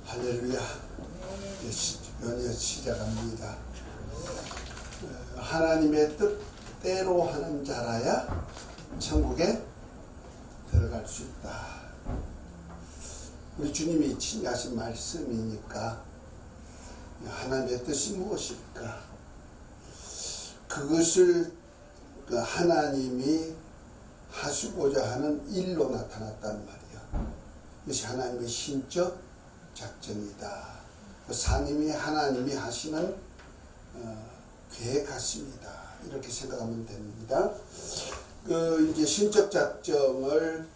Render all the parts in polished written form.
할렐루야. 연휴 시작합니다. 하나님의 뜻대로 하는 자라야 천국에 들어갈 수 있다. 우리 주님이 친하신 말씀이니까 하나님의 뜻이 무엇일까? 그것을 하나님이 하시고자 하는 일로 나타났단 말이야. 이것이 하나님의 신적 작정이다. 사님이 하나님이 하시는 계획 같습니다. 이렇게 생각하면 됩니다. 이제 신적 작정을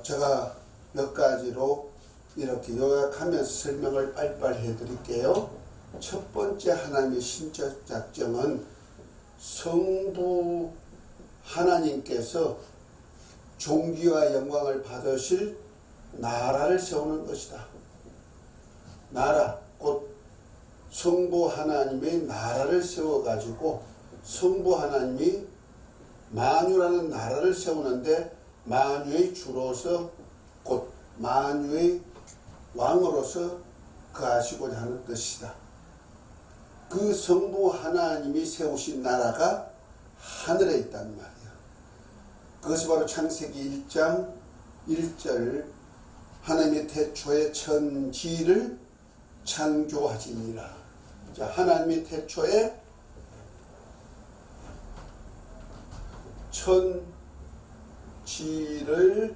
제가 몇 가지로 이렇게 요약하면서 설명을 빨리빨리 해드릴게요. 첫 번째 하나님의 신적 작정은 성부 하나님께서 존귀와 영광을 받으실 나라를 세우는 것이다. 나라, 곧 성부 하나님의 나라를 세워가지고 성부 하나님이 만유라는 나라를 세우는데 만유의 주로서 곧 만유의 왕으로서 거하시고자 하는 것이다. 그 성부 하나님이 세우신 나라가 하늘에 있단 말이야. 그것이 바로 창세기 1장 1절 하나님의 태초에 천지를 창조하시니라. 자, 하나님이 태초에 천지를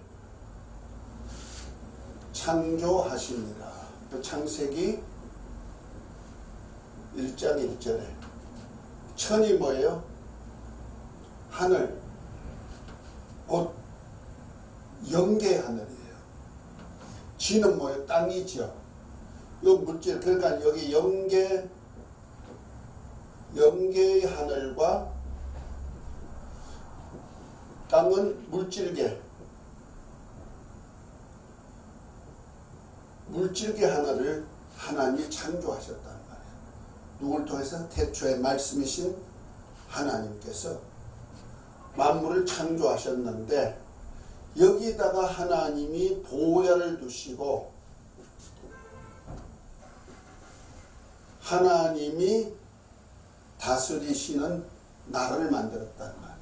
창조하시니라. 창세기 1장 1절에 천이 뭐예요? 하늘, 곧 영계의 하늘이에요. 지는 뭐예요? 땅이죠. 이 물질, 그러니까 여기 영계의 하늘과 땅은 물질계 하늘을 하나님이 창조하셨단 말이에요. 누굴 통해서? 태초에 말씀이신 하나님께서 만물을 창조하셨는데 여기다가 하나님이 보호자를 두시고 하나님이 다스리시는 나라를 만들었단 말이에요.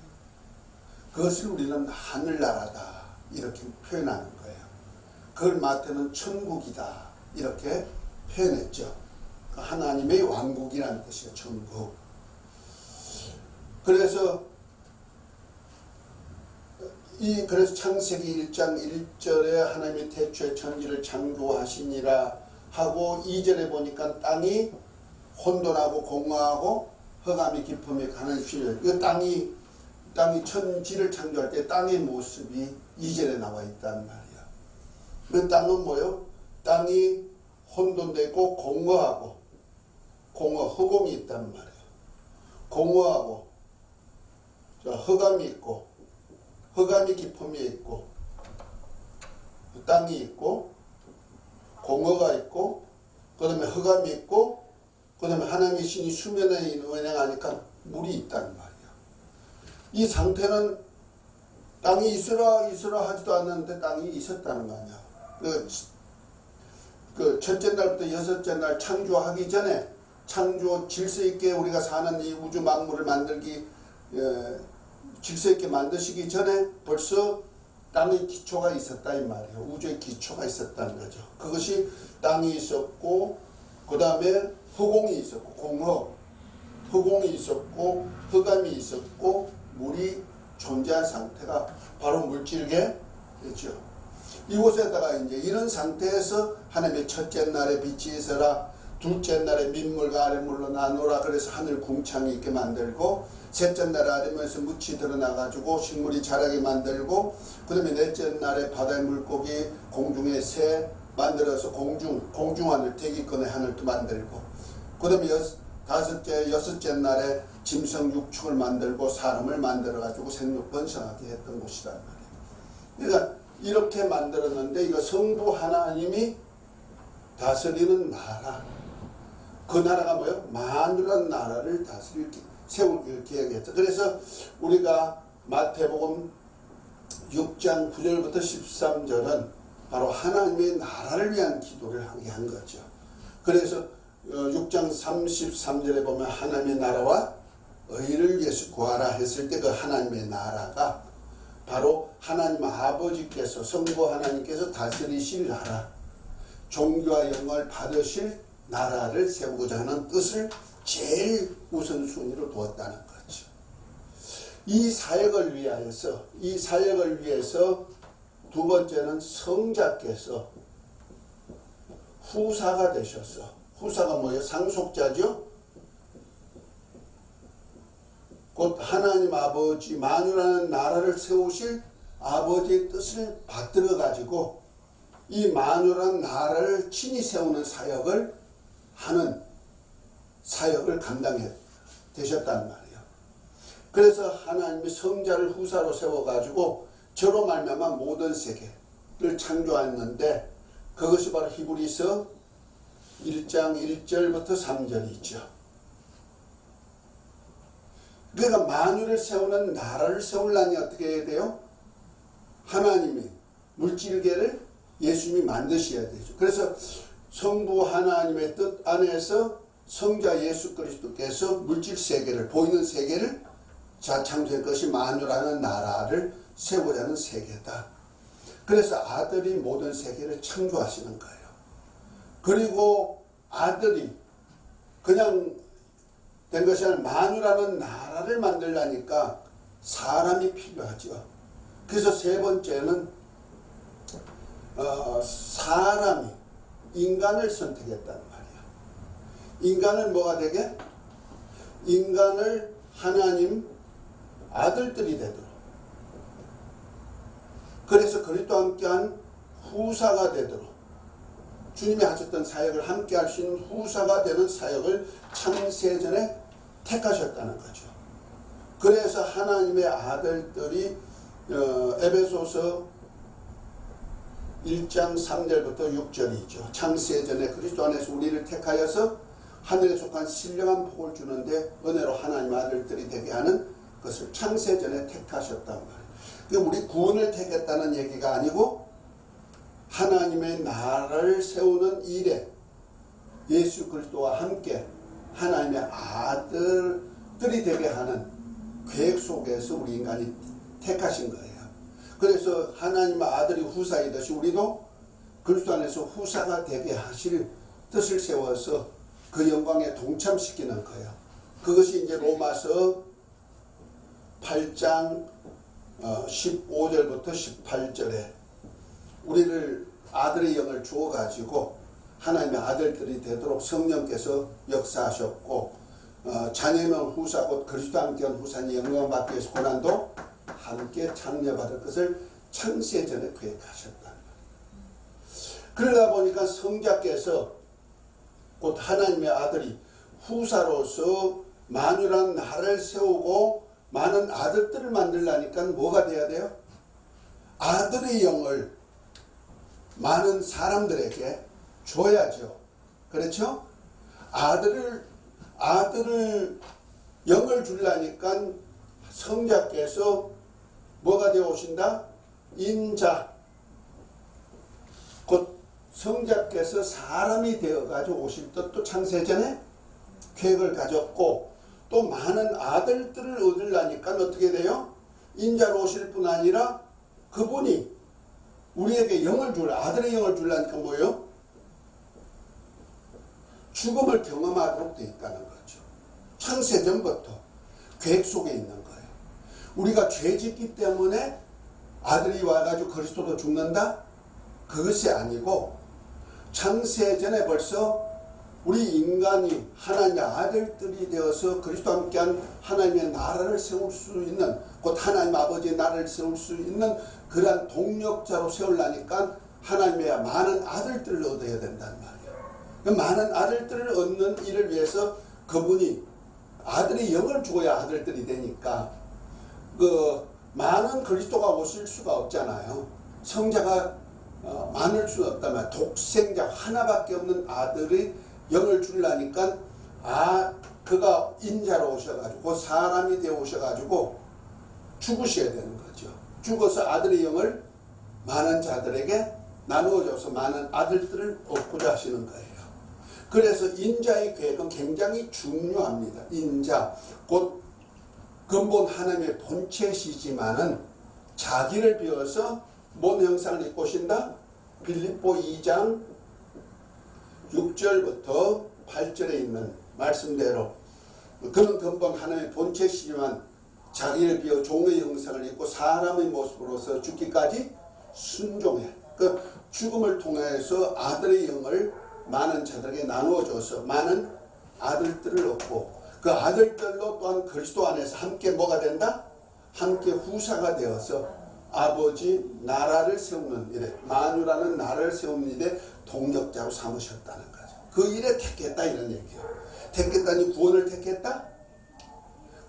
그것을 우리는 하늘나라다 이렇게 표현하는 거예요. 그걸 마태는 천국이다 이렇게 표현했죠. 하나님의 왕국이라는 뜻이에요. 천국. 그래서 창세기 1장 1절에 하나님이 태초에 천지를 창조하시니라 하고 2절에 보니까 땅이 혼돈하고 공허하고 흑암이 깊음이 가는 시절. 이 땅이 천지를 창조할 때 땅의 모습이 2절에 나와 있단 말이야. 그 땅은 뭐요? 땅이 혼돈되고 공허하고 흑암이 있단 말이야. 공허하고 흑암이 있고 흑암이 깊음이 있고 땅이 있고 공허가 있고 그 다음에 흑암이 있고 그 다음에 하나님의 신이 수면에 운행하니까 물이 있단 말이야. 이 상태는 땅이 있으라 하지도 않는데 땅이 있었다는 거 아니야. 그 첫째 날부터 여섯째 날 창조하기 전에 창조 질서 있게 우리가 사는 이 우주 만물을 만들기 질서 있게 만드시기 전에 벌써 땅의 기초가 있었다 이 말이에요. 우주의 기초가 있었다는 거죠. 그것이 땅이 있었고 그 다음에 흑공이 있었고 흑공이 있었고 흑암이 있었고 물이 존재한 상태가 바로 물질계였죠. 이곳에다가 이제 이런 상태에서 하나님의 첫째 날에 빛이 있어라, 둘째 날에 민물과 아랫물로 나누라 그래서 하늘 궁창이 있게 만들고 셋째 날에 아래면서 묻이 드러나가지고 식물이 자라게 만들고 그 다음에 넷째 날에 바다의 물고기 공중의 새 만들어서 공중하늘 대기권의 하늘도 만들고 그 다음에 여섯째 날에 짐승 육축을 만들고 사람을 만들어가지고 생육 번성하게 했던 곳이란 말이에요. 그러니까 이렇게 만들었는데 이거 성부 하나님이 다스리는 나라. 그 나라가 뭐예요? 만유라는 나라를 세울 계획했죠. 그래서 우리가 마태복음 6장 9절부터 13절은 바로 하나님의 나라를 위한 기도를 하게 한 거죠. 그래서 6장 33절에 보면 하나님의 나라와 의를 위해서 구하라 했을 때 그 하나님의 나라가 바로 하나님 아버지께서 성부 하나님께서 다스리실 나라, 종교와 영광을 받으실 나라를 세우고자 하는 뜻을 제일 우선순위로 두었다는 거죠. 이 사역을 위해서 두 번째는 성자께서 후사가 되셔서, 후사가 뭐예요? 상속자죠. 곧 하나님 아버지 만유라는 나라를 세우실 아버지의 뜻을 받들어 가지고 이 만유라는 나라를 친히 세우는 사역을 감당해 되셨단 말이에요. 그래서 하나님이 성자를 후사로 세워 가지고 저로 말미암아 모든 세계를 창조했는데 그것이 바로 히브리서 1장 1절부터 3절이죠. 그러니까 만유를 세우는 나라를 세우려니 어떻게 해야 돼요? 하나님이 물질계를 예수님이 만드셔야 되죠. 그래서 성부 하나님의 뜻 안에서 성자 예수 그리스도께서 물질 세계를, 보이는 세계를 창조한 것이 만유라는 나라를 세우려는 세계다. 그래서 아들이 모든 세계를 창조하시는 거예요. 그리고 아들이 그냥 된 것이 아니라 만유라는 나라를 만들려니까 사람이 필요하죠. 그래서 세 번째는 사람이 인간을 선택했단 말이야. 인간을 뭐가 되게? 인간을 하나님 아들들이 되도록. 그래서 그리스도와 함께한 후사가 되도록. 주님이 하셨던 사역을 함께 할 수 있는 후사가 되는 사역을 창세전에 택하셨다는 거죠. 그래서 하나님의 아들들이 에베소서 1장 3절부터 6절이죠. 창세전에 그리스도 안에서 우리를 택하여서 하늘에 속한 신령한 복을 주는데 은혜로 하나님 아들들이 되게 하는 것을 창세전에 택하셨단 말이에요. 그러니까 우리 구원을 택했다는 얘기가 아니고 하나님의 나라를 세우는 일에 예수 그리스도와 함께 하나님의 아들들이 되게 하는 계획 속에서 우리 인간이 택하신 거예요. 그래서 하나님의 아들이 후사이듯이 우리도 그리스도 안에서 후사가 되게 하실 뜻을 세워서 그 영광에 동참시키는 거예요. 그것이 이제 로마서 8장 15절부터 18절에 우리를 아들의 영을 주어가지고 하나님의 아들들이 되도록 성령께서 역사하셨고 자녀명 후사 곧 그리스도와 함께한 후사니 영광받기 위해서 고난도 함께 장려받을 것을 창세전에 계획하셨다. 그러다 보니까 성자께서 곧 하나님의 아들이 후사로서 만유라는 나라를 세우고 많은 아들들을 만들려니까 뭐가 돼야 돼요? 아들의 영을 많은 사람들에게 줘야죠. 그렇죠? 아들을 영을 주려니까 성자께서 뭐가 되어 오신다? 인자. 곧 성자께서 사람이 되어가지고 오실 뜻도 창세전에 계획을 가졌고 또 많은 아들들을 얻으려니까 어떻게 돼요? 인자로 오실 뿐 아니라 그분이 우리에게 영을 아들의 영을 주려니까 뭐예요? 죽음을 경험하도록 되어 있다는 거죠. 창세전부터 계획 속에 있는 거예요. 우리가 죄 짓기 때문에 아들이 와가지고 그리스도도 죽는다? 그것이 아니고 창세전에 벌써 우리 인간이 하나님의 아들들이 되어서 그리스도와 함께한 하나님의 나라를 세울 수 있는 곧 하나님 아버지의 나라를 세울 수 있는 그러한 동력자로 세우려니까 하나님의 많은 아들들을 얻어야 된단 말이에요. 그 많은 아들들을 얻는 일을 위해서 그분이 아들의 영을 주어야 아들들이 되니까 그 많은 그리스도가 오실 수가 없잖아요. 성자가 많을 수는 없다면 독생자 하나밖에 없는 아들의 영을 주려니까 그가 인자로 오셔가지고 사람이 되어 오셔가지고 죽으셔야 되는 거죠. 죽어서 아들의 영을 많은 자들에게 나누어져서 많은 아들들을 얻고자 하시는 거예요. 그래서 인자의 계획은 굉장히 중요합니다. 인자, 곧 근본 하나님의 본체시지만은 자기를 비워서 뭔 형상을 입고 오신다? 빌립보 2장 6절부터 8절에 있는 말씀대로 그는 근본 하나님의 본체시지만 자기를 비워 종의 형상을 입고 사람의 모습으로서 죽기까지 순종해. 그 죽음을 통해서 아들의 영을 많은 자들에게 나누어줘서 많은 아들들을 얻고 그 아들들로 또한 그리스도 안에서 함께 뭐가 된다? 함께 후사가 되어서 아버지 나라를 세우는 일에 만유라는 나라를 세우는 일에 동력자로 삼으셨다는 거죠. 그 일에 택했다 이런 얘기예요. 택했다니 구원을 택했다?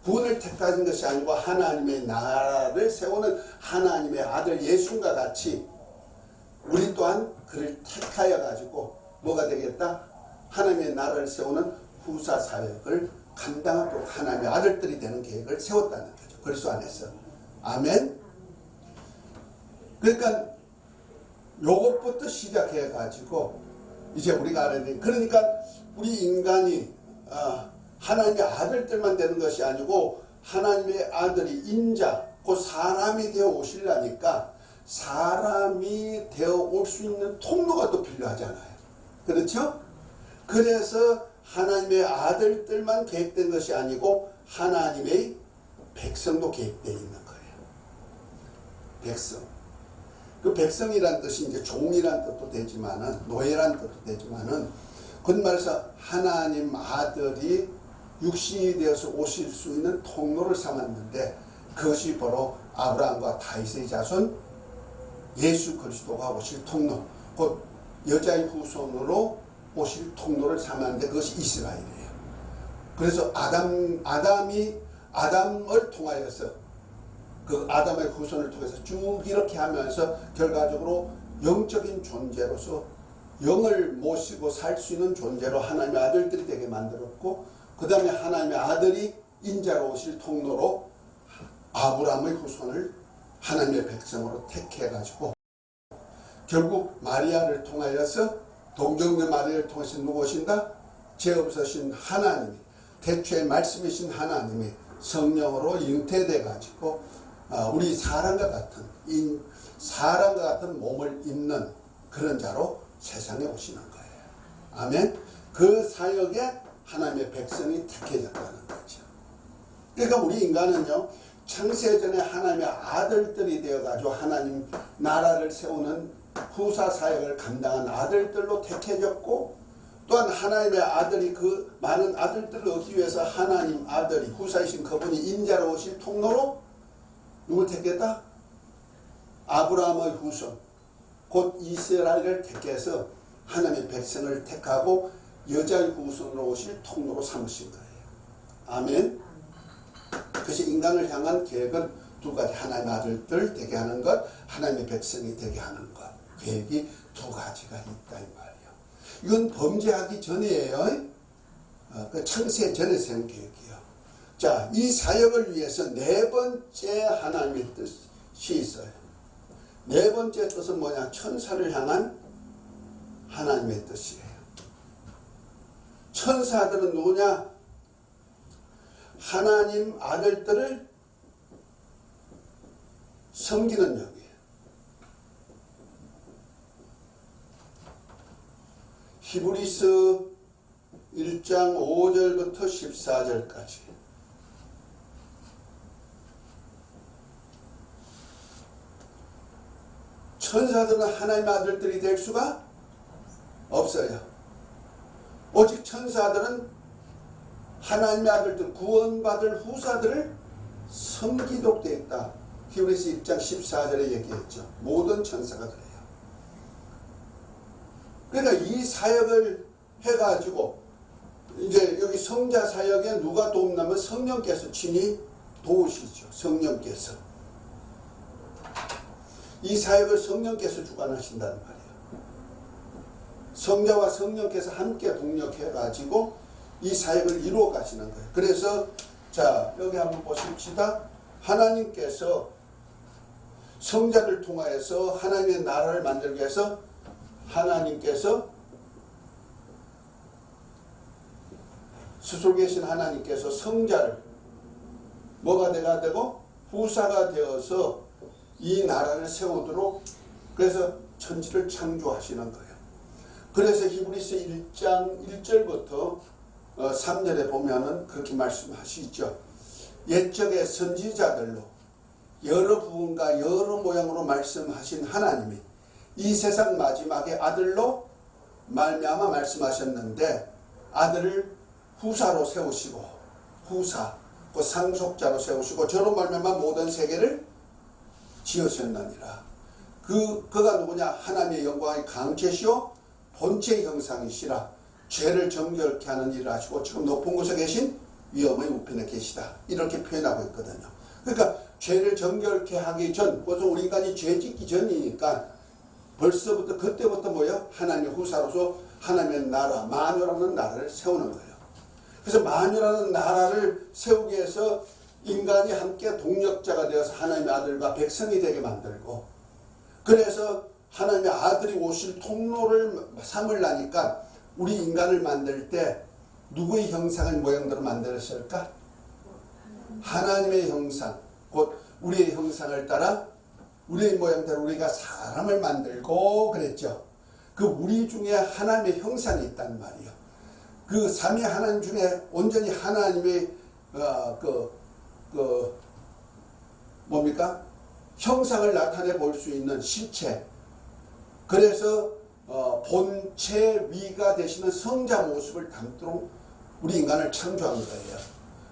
구원을 택하는 것이 아니고 하나님의 나라를 세우는 하나님의 아들 예수님과 같이 우리 또한 그를 택하여 가지고 뭐가 되겠다? 하나님의 나라를 세우는 후사 사역을 감당하도록 하나님의 아들들이 되는 계획을 세웠다는 거죠. 그리스도 안에서. 아멘. 그러니까 요것부터 시작해 가지고 이제 우리가 알아야 돼. 그러니까 우리 인간이 하나님의 아들들만 되는 것이 아니고 하나님의 아들이 인자, 곧 사람이 되어 오시려니까 사람이 되어 올 수 있는 통로가 또 필요하잖아요. 그렇죠? 그래서 하나님의 아들들만 계획된 것이 아니고 하나님의 백성도 계획되어 있는 거예요. 백성. 그 백성이란 뜻이 이제 종이란 뜻도 되지만은 노예란 뜻도 되지만은 곧말해서 하나님 아들이 육신이 되어서 오실 수 있는 통로를 삼았는데 그것이 바로 아브라함과 다윗의 자손 예수 그리스도가 오실 통로, 곧 여자의 후손으로 오실 통로를 삼았는데 그것이 이스라엘이에요. 그래서 아담을 통하여서 그 아담의 후손을 통해서 쭉 이렇게 하면서 결과적으로 영적인 존재로서 영을 모시고 살 수 있는 존재로 하나님의 아들들이 되게 만들었고 그 다음에 하나님의 아들이 인자로 오실 통로로 아브라함의 후손을 하나님의 백성으로 택해가지고 결국 마리아를 통하여서 동정녀 마리아를 통해서 누구 오신다? 죄 없으신 하나님이 태초의 말씀이신 하나님이 성령으로 잉태돼가지고 우리 사람과 같은 몸을 입는 그런 자로 세상에 오시는 거예요. 아멘. 그 사역에 하나님의 백성이 택해졌다는 거죠. 그러니까 우리 인간은요 창세전에 하나님의 아들들이 되어가지고 하나님 나라를 세우는 후사 사역을 감당한 아들들로 택해졌고 또한 하나님의 아들이 그 많은 아들들을 얻기 위해서 하나님 아들이 후사이신 그분이 인자로 오실 통로로 누굴 택했다? 아브라함의 후손 곧 이스라엘을 택해서 하나님의 백성을 택하고 여자의 후손으로 오실 통로로 삼으신 거예요. 아멘. 그래서 인간을 향한 계획은 두 가지, 하나님의 아들들 되게 하는 것, 하나님의 백성이 되게 하는 것. 계획이 두 가지가 있다 이 말이에요. 이건 범죄하기 전이에요. 그 창세 전에 세운 계획이에요. 자, 이 사역을 위해서 네 번째 하나님의 뜻이 있어요. 네 번째 뜻은 뭐냐? 천사를 향한 하나님의 뜻이에요. 천사들은 누구냐? 하나님 아들들을 섬기는 영이에요. 히브리서 1장 5절부터 14절까지 천사들은 하나님의 아들들이 될 수가 없어요. 오직 천사들은 하나님의 아들들 구원받을 후사들을 섬기도록 되어 있다. 히브리서 1장 14절에 얘기했죠. 모든 천사가 그래요. 그러니까 이 사역을 해가지고 이제 여기 성자 사역에 누가 돕냐면 성령께서 친히 도우시죠. 성령께서. 이 사역을 성령께서 주관하신다는 말이에요. 성자와 성령께서 함께 동력해가지고 이 사역을 이루어 가시는 거예요. 그래서 자 여기 한번 보십시다. 하나님께서 성자를 통하여서 하나님의 나라를 만들기 위해서 하나님께서 스스로 계신 하나님께서 성자를 뭐가 돼가 되고 후사가 되어서 이 나라를 세우도록 그래서 천지를 창조하시는 거예요. 그래서 히브리서 1장 1절부터 3절에 보면은 그렇게 말씀하시죠. 옛적의 선지자들로 여러 부분과 여러 모양으로 말씀하신 하나님이 이 세상 마지막에 아들로 말미암아 말씀하셨는데 아들을 후사로 세우시고 후사 그 상속자로 세우시고 저로 말미암아 모든 세계를 지으셨느니라. 그가 누구냐? 하나님의 영광의 강체시오 본체의 형상이시라. 죄를 정결케 하는 일을 하시고 지금 높은 곳에 계신 위엄의 우편에 계시다. 이렇게 표현하고 있거든요. 그러니까 죄를 정결케 하기 전, 벌써 우리 인간이 죄 짓기 전이니까 벌써부터 그때부터 뭐예요? 하나님의 후사로서 하나님의 나라, 만유라는 나라를 세우는 거예요. 그래서 만유라는 나라를 세우기 위해서 인간이 함께 동력자가 되어서 하나님의 아들과 백성이 되게 만들고 그래서 하나님의 아들이 오실 통로를 삼으려니까 우리 인간을 만들 때 누구의 형상을 모양대로 만들었을까? 하나님의 형상, 곧 우리의 형상을 따라 우리의 모양대로 우리가 사람을 만들고 그랬죠. 그 우리 중에 하나님의 형상이 있단 말이에요. 그 삼위 하나님 중에 온전히 하나님의 뭡니까? 형상을 나타내 볼 수 있는 실체. 그래서 본체 위가 되시는 성자 모습을 담도록 우리 인간을 창조한 거예요.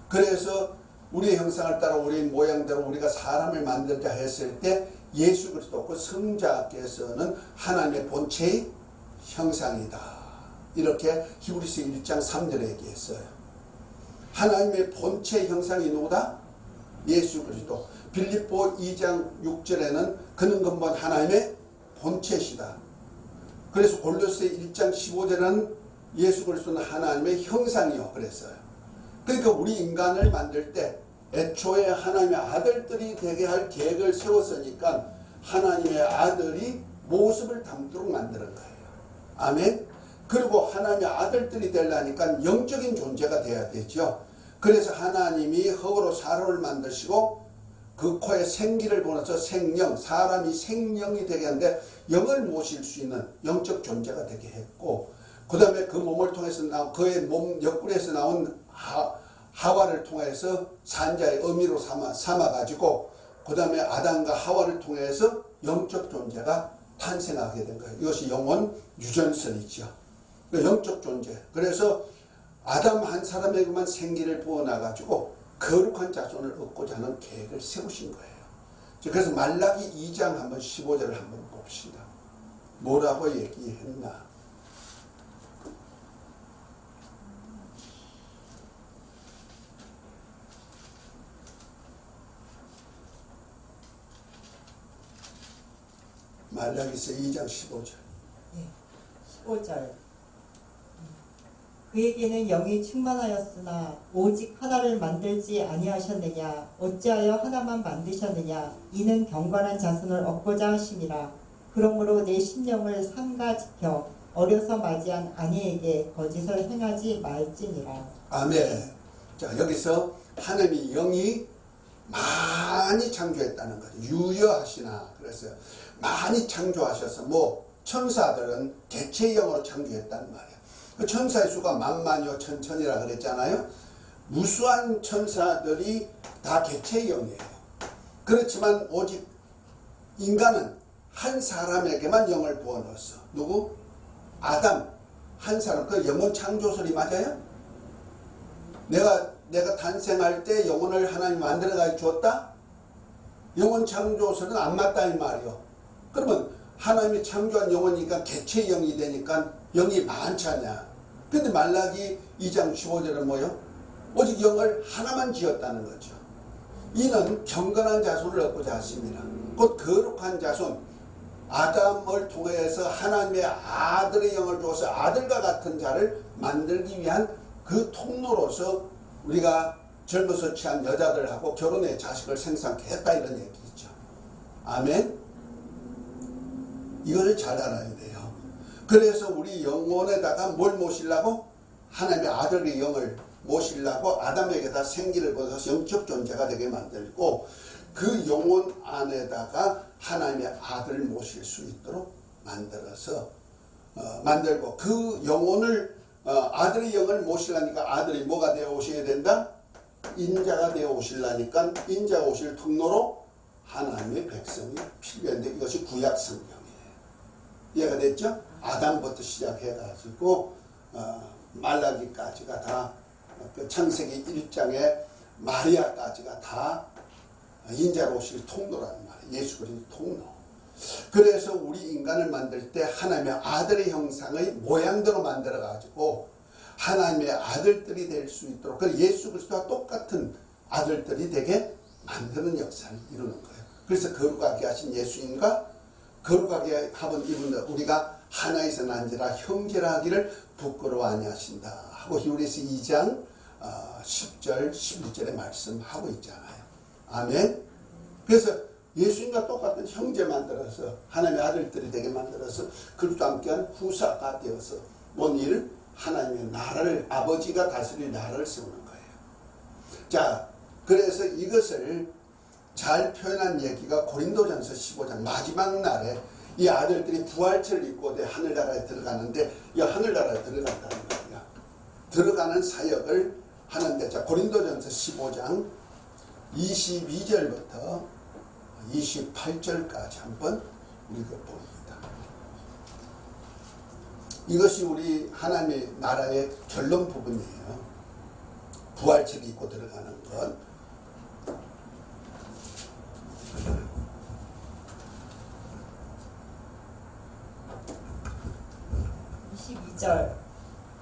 그래서 우리의 형상을 따라 우리의 모양대로 우리가 사람을 만들자 했을 때 예수 그리스도 그 성자께서는 하나님의 본체의 형상이다. 이렇게 히브리서 1장 3절에 얘기했어요. 하나님의 본체 형상이 누구다? 예수 그리스도. 빌립보 2장 6절에는 그는 근본 하나님의 본체시다. 그래서 골로새 1장 15절에는 예수 그리스도는 하나님의 형상이요 그랬어요. 그러니까 우리 인간을 만들 때 애초에 하나님의 아들들이 되게 할 계획을 세웠으니까 하나님의 아들이 모습을 담도록 만드는 거예요. 아멘. 그리고 하나님의 아들들이 되려니까 영적인 존재가 돼야 되죠. 그래서 하나님이 흙으로 사람을 만드시고 그 코에 생기를 보내서 생령, 사람이 생령이 되게 하는데 영을 모실 수 있는 영적 존재가 되게 했고 그 다음에 그 몸을 통해서 나온 그의 몸 옆구리에서 나온 하와를 통해서 산자의 의미로 삼아가지고 그 다음에 아담과 하와를 통해서 영적 존재가 탄생하게 된 거예요. 이것이 영원 유전설이죠. 영적 존재. 그래서 아담 한 사람에게만 생기를 부어놔가지고 거룩한 자손을 얻고자 하는 계획을 세우신 거예요. 그래서 말라기 2장 한번 15절을 한번 봅시다. 뭐라고 얘기했나? 말라기서 2장 15절. 15절. 그에게는 영이 충만하였으나 오직 하나를 만들지 아니하셨느냐? 어찌하여 하나만 만드셨느냐? 이는 경건한 자손을 얻고자 하심이라. 그러므로 내 심령을 삼가 지켜 어려서 맞이한 아내에게 거짓을 행하지 말지니라. 아멘. 자, 여기서 하나님이 영이 많이 창조했다는 거죠. 유여하시나 그랬어요. 많이 창조하셔서 천사들은 개체의 영으로 창조했단 말이에요. 그 천사의 수가 만만이요 천천이라 그랬잖아요. 무수한 천사들이 다 개체의 영이에요. 그렇지만 오직 인간은 한 사람에게만 영을 부어넣었어. 누구? 아담 한 사람. 그 영혼 창조설이 맞아요? 내가 탄생할 때 영혼을 하나님 만들어가 주었다? 영혼 창조설은 안 맞다 이 말이요. 그러면 하나님이 창조한 영혼이니까 개체의 영이 되니까 영이 많지 않냐. 근데 말라기 2장 15절은 뭐요? 오직 영을 하나만 지었다는 거죠. 이는 경건한 자손을 얻고자 하십니다. 곧 거룩한 자손, 아담을 통해서 하나님의 아들의 영을 주어서 아들과 같은 자를 만들기 위한 그 통로로서 우리가 젊어서 취한 여자들하고 결혼해 자식을 생산케 했다 이런 얘기죠. 아멘. 이걸 잘 알아야 돼요. 그래서 우리 영혼에다가 뭘 모시려고? 하나님의 아들의 영을 모시려고 아담에게다 생기를 거둬서 영적 존재가 되게 만들고, 그 영혼 안에다가 하나님의 아들을 모실 수 있도록 만들어서 만들고, 그 영혼을 아들의 영을 모시려니까 아들이 뭐가 되어 오셔야 된다? 인자가 되어 오시려니까 인자가 오실 통로로 하나님의 백성이 필요한데, 이것이 구약 성경이에요. 이해가 됐죠? 아담부터 시작해가지고 말라기까지가 다, 그 창세기 1장에 마리아까지가 다 인자로 오실 통로라는 말이에요. 예수 그리스도 통로. 그래서 우리 인간을 만들 때 하나님의 아들의 형상의 모양대로 만들어가지고 하나님의 아들들이 될 수 있도록, 그 예수 그리스도와 똑같은 아들들이 되게 만드는 역사를 이루는 거예요. 그래서 거룩하게 하신 예수님과 거룩하게 하본 이분들, 우리가 하나에서 난지라 형제라 하기를 부끄러워 아니하신다 하고 히브리서 2장 10절 11절에 말씀하고 있잖아요. 아멘. 그래서 예수님과 똑같은 형제 만들어서 하나님의 아들들이 되게 만들어서 그리스도와 함께한 후사가 되어서 오늘 하나님의 나라를, 아버지가 다스릴 나라를 세우는 거예요. 자, 그래서 이것을 잘 표현한 얘기가 고린도전서 15장 마지막 날에 이 아들들이 부활체를 입고 하늘나라에 들어가는데, 이 하늘나라에 들어간다는 거예요. 들어가는 사역을 하는데, 자, 고린도전서 15장 22절부터 28절까지 한번 읽어봅니다. 이것이 우리 하나님의 나라의 결론 부분이에요. 부활체를 입고 들어가는 것. 22절.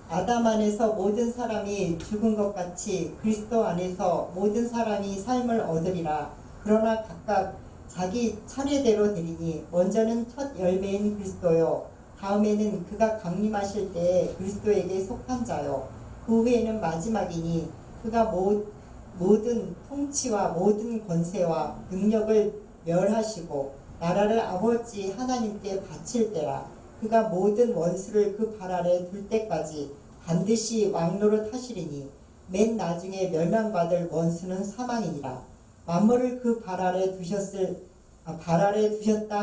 아담 안에서 모든 사람이 죽은 것 같이 그리스도 안에서 모든 사람이 삶을 얻으리라. 그러나 각각 자기 차례대로 되리니 먼저는 첫 열매인 그리스도요, 다음에는 그가 강림하실 때에 그리스도에게 속한 자요, 그 후에는 마지막이니 그가 모든 통치와 모든 권세와 능력을 멸하시고 나라를 아버지 하나님께 바칠 때라. 그가 모든 원수를 그 발 아래 둘 때까지 반드시 왕노릇 하시리니 맨 나중에 멸망받을 원수는 사망이니라. 만물을 그 발 아래 두셨다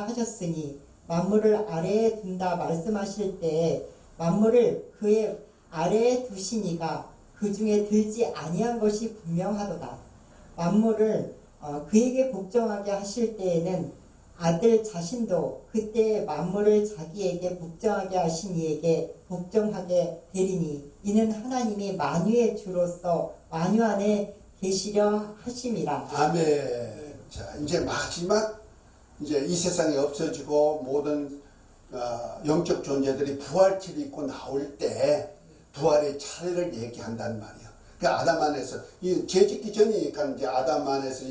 하셨으니 만물을 아래에 둔다 말씀하실 때에 만물을 그의 아래에 두시니가 그 중에 들지 아니한 것이 분명하도다. 만물을 그에게 복종하게 하실 때에는 아들 자신도 그때 만물을 자기에게 복종하게 하신 이에게 복종하게 되리니 이는 하나님이 만유의 주로서 만유 안에 계시려 하심이라. 아멘. 자, 이제 마지막, 이제 이 세상이 없어지고 모든 영적 존재들이 부활체를 입고 나올 때 부활의 차례를 얘기한단 말이야. 그 아담 안에서, 이 죄 짓기 전이니까 이제 아담 안에서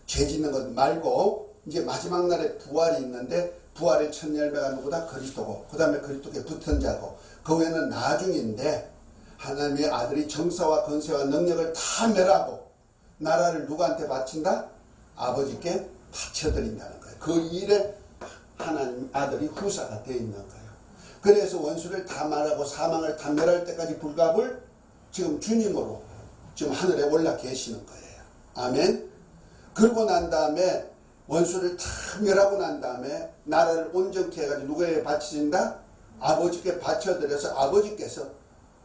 죄 짓는 것 말고 이제 마지막 날에 부활이 있는데, 부활의 첫 열매가 누구다? 그리스도고, 그 다음에 그리스도께 붙은 자고, 그 외에는 나중인데 하나님의 아들이 정사와 권세와 능력을 다 멸하고 나라를 누구한테 바친다? 아버지께 바쳐드린다는 거예요. 그 일에 하나님 아들이 후사가 되어 있는 거예요. 그래서 원수를 다 말하고 사망을 다 멸할 때까지 불갑을 지금 주님으로 지금 하늘에 올라 계시는 거예요. 아멘. 그러고 난 다음에 원수를 다 멸하고 난 다음에 나라를 온전케 해가지고 누구에게 바치신다? 아버지께 바쳐드려서 아버지께서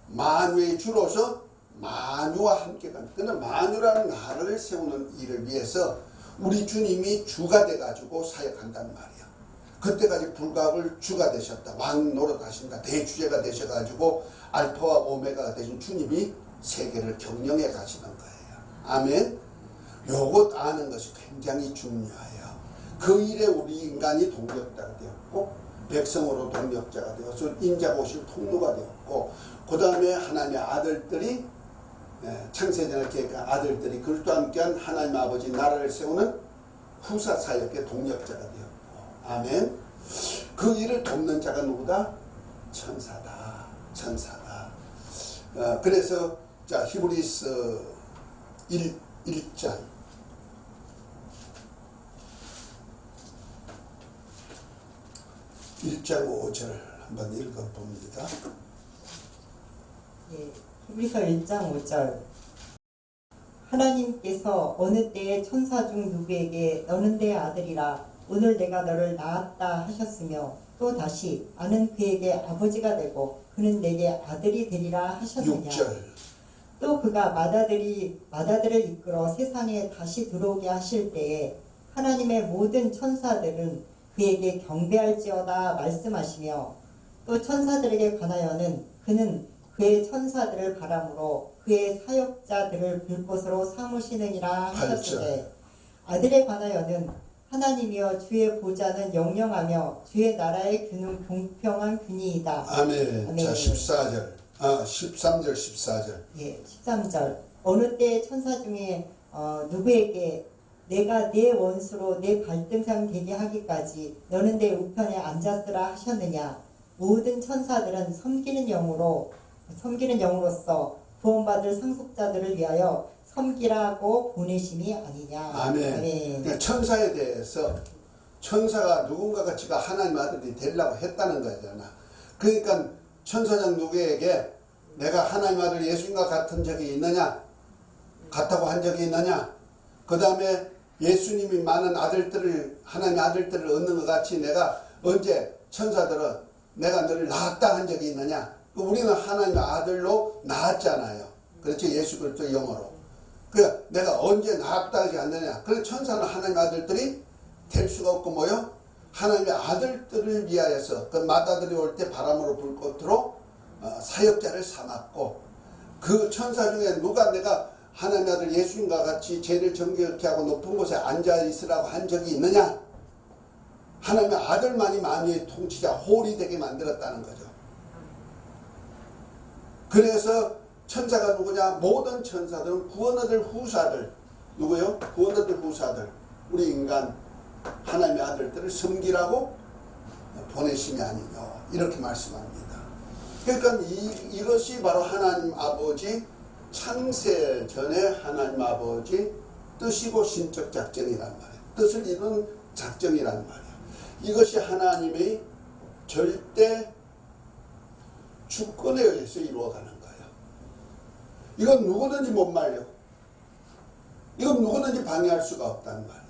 만유의 주로서 만유와 함께 갑니다. 그러나 만유라는 나라를 세우는 일을 위해서 우리 주님이 주가 돼가지고 사역한단 말이야. 그때까지 불갑을 주가 되셨다. 왕 노릇하신다. 대주제가 되셔가지고 알파와 오메가가 되신 주님이 세계를 경영해 가시는 거예요. 아멘. 요것 아는 것이 굉장히 중요해요. 그 일에 우리 인간이 동력자가 되었고 백성으로 동력자가 되어서 인자가 오실 통로가 되었고, 그 다음에 하나님의 아들들이 창세전에 계획한 아들들이 그리스도와 함께한 하나님 아버지 나라를 세우는 후사 사역의 동력자가 되었고, 아멘. 그 일을 돕는 자가 누구다? 천사다. 천사다. 그래서 자, 히브리서 1장 1장 5절 한번 읽어봅니다. 예, 히브리서 1장 5절. 하나님께서 어느 때에 천사 중 누구에게 너는 내 아들이라 오늘 내가 너를 낳았다 하셨으며 또 다시 나는 그에게 아버지가 되고 그는 내게 아들이 되리라 하셨느냐. 6절. 또 그가 마다들을 이끌어 세상에 다시 들어오게 하실 때에 하나님의 모든 천사들은 그에게 경배할지어다 말씀하시며 또 천사들에게 관하여는 그는 그의 천사들을 바람으로 그의 사역자들을 불꽃으로 삼으시느니라 하셨으되 아들에 관하여는 하나님이여 주의 보좌는 영영하며 주의 나라의 균은 공평한 균이이다. 아멘. 아멘. 자 14절. 13절 14절. 예, 13절. 어느 때 천사 중에 누구에게 내가 내 원수로 내 발등상 되게 하기까지 너는 내 우편에 앉았으라 하셨느냐. 모든 천사들은 섬기는 영으로서 구원받을 상속자들을 위하여 섬기라고 보내심이 아니냐. 아멘. 아멘. 그러니까 천사에 대해서 천사가 누군가가 지가 하나님 아들이 되려고 했다는 거잖아. 그러니까 천사장 누구에게 내가 하나님 아들 예수님과 같은 적이 있느냐? 같다고 한 적이 있느냐? 그 다음에 예수님이 많은 아들들을 하나님의 아들들을 얻는 것 같이 내가 언제 천사들은 내가 너를 낳았다 한 적이 있느냐? 우리는 하나님의 아들로 낳았잖아요. 그렇죠? 예수 그리스도 영어로. 그 내가 언제 낳았다 하지 않느냐? 그래 천사는 하나님의 아들들이 될 수가 없고 뭐요? 하나님의 아들들을 위하여서 그 마다들이 올 때 바람으로 불꽃으로 사역자를 삼았고 그 천사 중에 누가 내가 하나님의 아들 예수님과 같이 죄를 정결케 하고 높은 곳에 앉아 있으라고 한 적이 있느냐? 하나님의 아들만이 만유의 통치자 홀이 되게 만들었다는 거죠. 그래서 천사가 누구냐? 모든 천사들은 구원 얻을 후사들. 누구요? 구원 얻을 후사들. 우리 인간 하나님의 아들들을 섬기라고 보내심이 아니냐. 이렇게 말씀합니다. 그러니까 이것이 바로 하나님 아버지 창세 전에 하나님 아버지 뜻이고 신적 작전이란 말이에요. 뜻을 이룬 작전이란 말이에요. 이것이 하나님의 절대 주권에 의해서 이루어가는 거예요. 이건 누구든지 못 말려. 이건 누구든지 방해할 수가 없단 말이에요.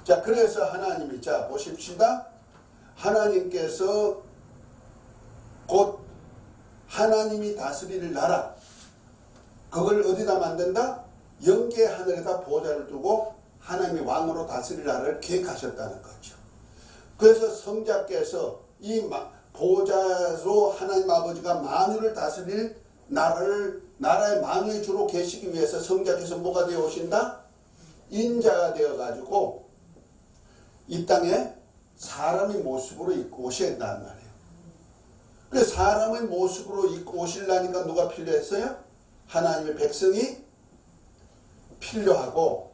자, 그래서 하나님이, 자, 보십시다. 하나님께서 곧 하나님이 다스릴 나라, 그걸 어디다 만든다? 영계 하늘에다 보좌를 두고 하나님이 왕으로 다스릴 나라를 계획하셨다는 거죠. 그래서 성자께서 이 보좌로 하나님 아버지가 만유를 다스릴 나라의 만유의 주로 계시기 위해서 성자께서 뭐가 되어 오신다? 인자가 되어 가지고 이 땅에 사람의 모습으로 입고 오셔야 한단 말이에요. 그래서 사람의 모습으로 입고 오시려니까 누가 필요했어요? 하나님의 백성이 필요하고,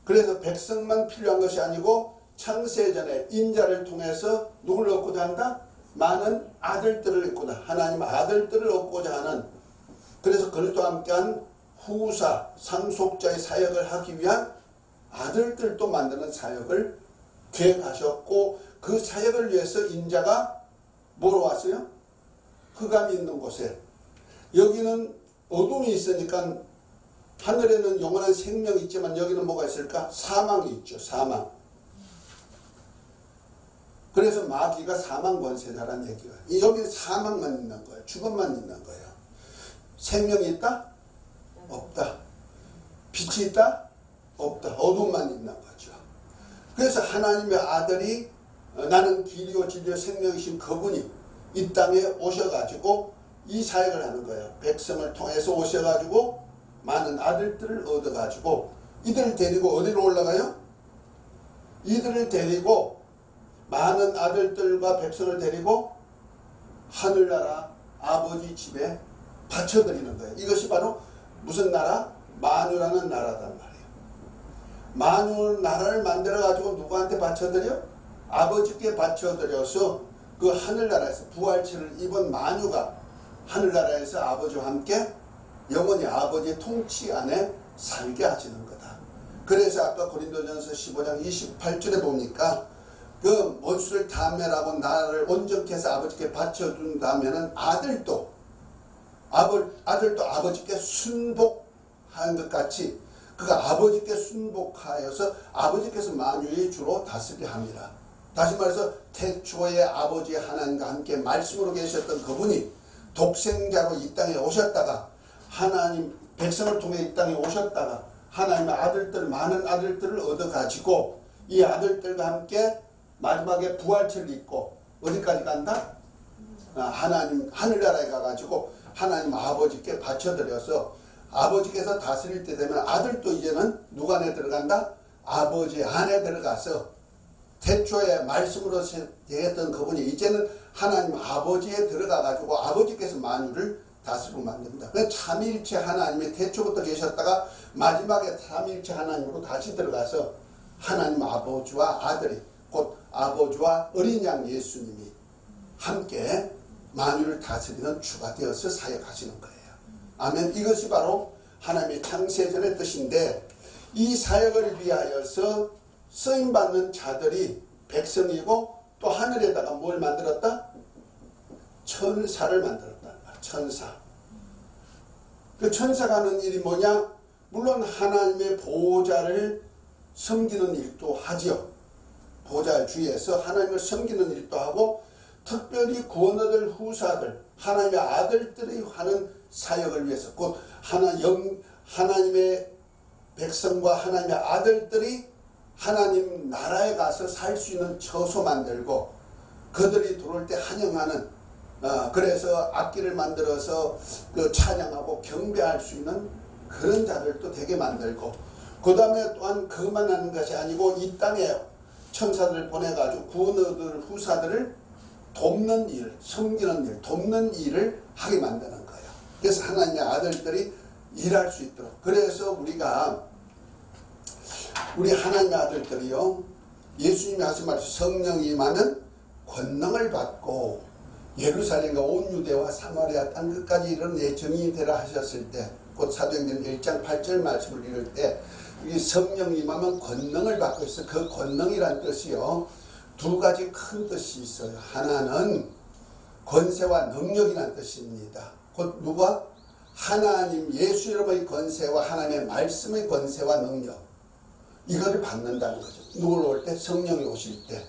그래서 백성만 필요한 것이 아니고 창세전에 인자를 통해서 누구를 얻고자 한다? 많은 아들들을 얻고자, 하나님의 아들들을 얻고자 하는, 그래서 그리스도와 함께한 후사, 상속자의 사역을 하기 위한 아들들도 만드는 사역을 계획하셨고, 그 사역을 위해서 인자가 뭐로 왔어요? 흑암이 있는 곳에. 여기는 어둠이 있으니까 하늘에는 영원한 생명이 있지만 여기는 뭐가 있을까? 사망이 있죠. 사망. 그래서 마귀가 사망 권세자라는 얘기예요. 여기는 사망만 있는 거예요. 죽음만 있는 거예요. 생명이 있다? 없다. 빛이 있다? 없다. 어둠만 있는 거죠. 그래서 하나님의 아들이 나는 길이요 진리요 생명이신 그분이 이 땅에 오셔가지고 이 사역을 하는 거예요. 백성을 통해서 오셔가지고 많은 아들들을 얻어가지고 이들을 데리고 어디로 올라가요? 이들을 데리고 많은 아들들과 백성을 데리고 하늘나라 아버지 집에 바쳐드리는 거예요. 이것이 바로 무슨 나라? 만유라는 나라단 말이에요. 만유 나라를 만들어가지고 누구한테 바쳐드려? 아버지께 바쳐드려서 그 하늘나라에서 부활체를 입은 만유가 하늘나라에서 아버지와 함께 영원히 아버지의 통치 안에 살게 하시는 거다. 그래서 아까 고린도전서 15장 28절에 보니까 그 원수를 다 멸하고 나를 온전케 해서 아버지께 바쳐준다면은 아들도 아버지께 순복하는 것 같이 그가 아버지께 순복하여서 아버지께서 만유의 주로 다스리게 합니다. 다시 말해서 태초에 아버지 하나님과 함께 말씀으로 계셨던 그분이 독생자로 이 땅에 오셨다가 하나님 백성을 통해 이 땅에 오셨다가 하나님의 아들들 많은 아들들을 얻어가지고 이 아들들과 함께 마지막에 부활체를 입고 어디까지 간다? 하나님 하늘나라에 가가지고 하나님 아버지께 바쳐드려서 아버지께서 다스릴 때 되면 아들도 이제는 누가 안에 들어간다? 아버지 안에 들어가서 태초에 말씀으로 되었던 그분이 이제는 하나님 아버지에 들어가가지고 아버지께서 만유를 다스리고 만듭니다. 삼위일체 하나님이 태초부터 계셨다가 마지막에 삼위일체 하나님으로 다시 들어가서 하나님 아버지와 아들이 곧 아버지와 어린 양 예수님이 함께 만유를 다스리는 주가 되어서 사역하시는 거예요. 아멘. 이것이 바로 하나님의 창세전의 뜻인데 이 사역을 위하여서 쓰임받는 자들이 백성이고 또 하늘에다가 뭘 만들었다? 천사를 만들었다. 천사. 그 천사가 하는 일이 뭐냐? 물론 하나님의 보호자를 섬기는 일도 하지요. 보호자 주위에서 하나님을 섬기는 일도 하고 특별히 구원 얻을 후사들 하나님의 아들들이 하는 사역을 위해서 곧 하나님의 백성과 하나님의 아들들이 하나님 나라에 가서 살 수 있는 처소 만들고 그들이 들어올 때 환영하는 그래서 악기를 만들어서 그 찬양하고 경배할 수 있는 그런 자들도 되게 만들고 그 다음에 또한 그것만 하는 것이 아니고 이 땅에 천사들을 보내가지고 구원 얻을 후사들을 돕는 일, 섬기는 일, 돕는 일을 하게 만드는 거예요. 그래서 하나님의 아들들이 일할 수 있도록. 그래서 우리 하나님의 아들들이요, 예수님이 하신 말씀 성령이 임하면 권능을 받고 예루살렘과 온 유대와 사마리아 땅 끝까지 이런 내 정인이 되라 하셨을 때, 곧 사도행전 1장 8절 말씀을 읽을 때, 이 성령이 임하면 권능을 받고 있어요. 그 권능이란 뜻이요, 두 가지 큰 뜻이 있어요. 하나는 권세와 능력이란 뜻입니다. 곧 누가? 하나님 예수 이름의 권세와 하나님의 말씀의 권세와 능력, 이거를 받는다는 거죠. 누굴 올 때? 성령이 오실 때.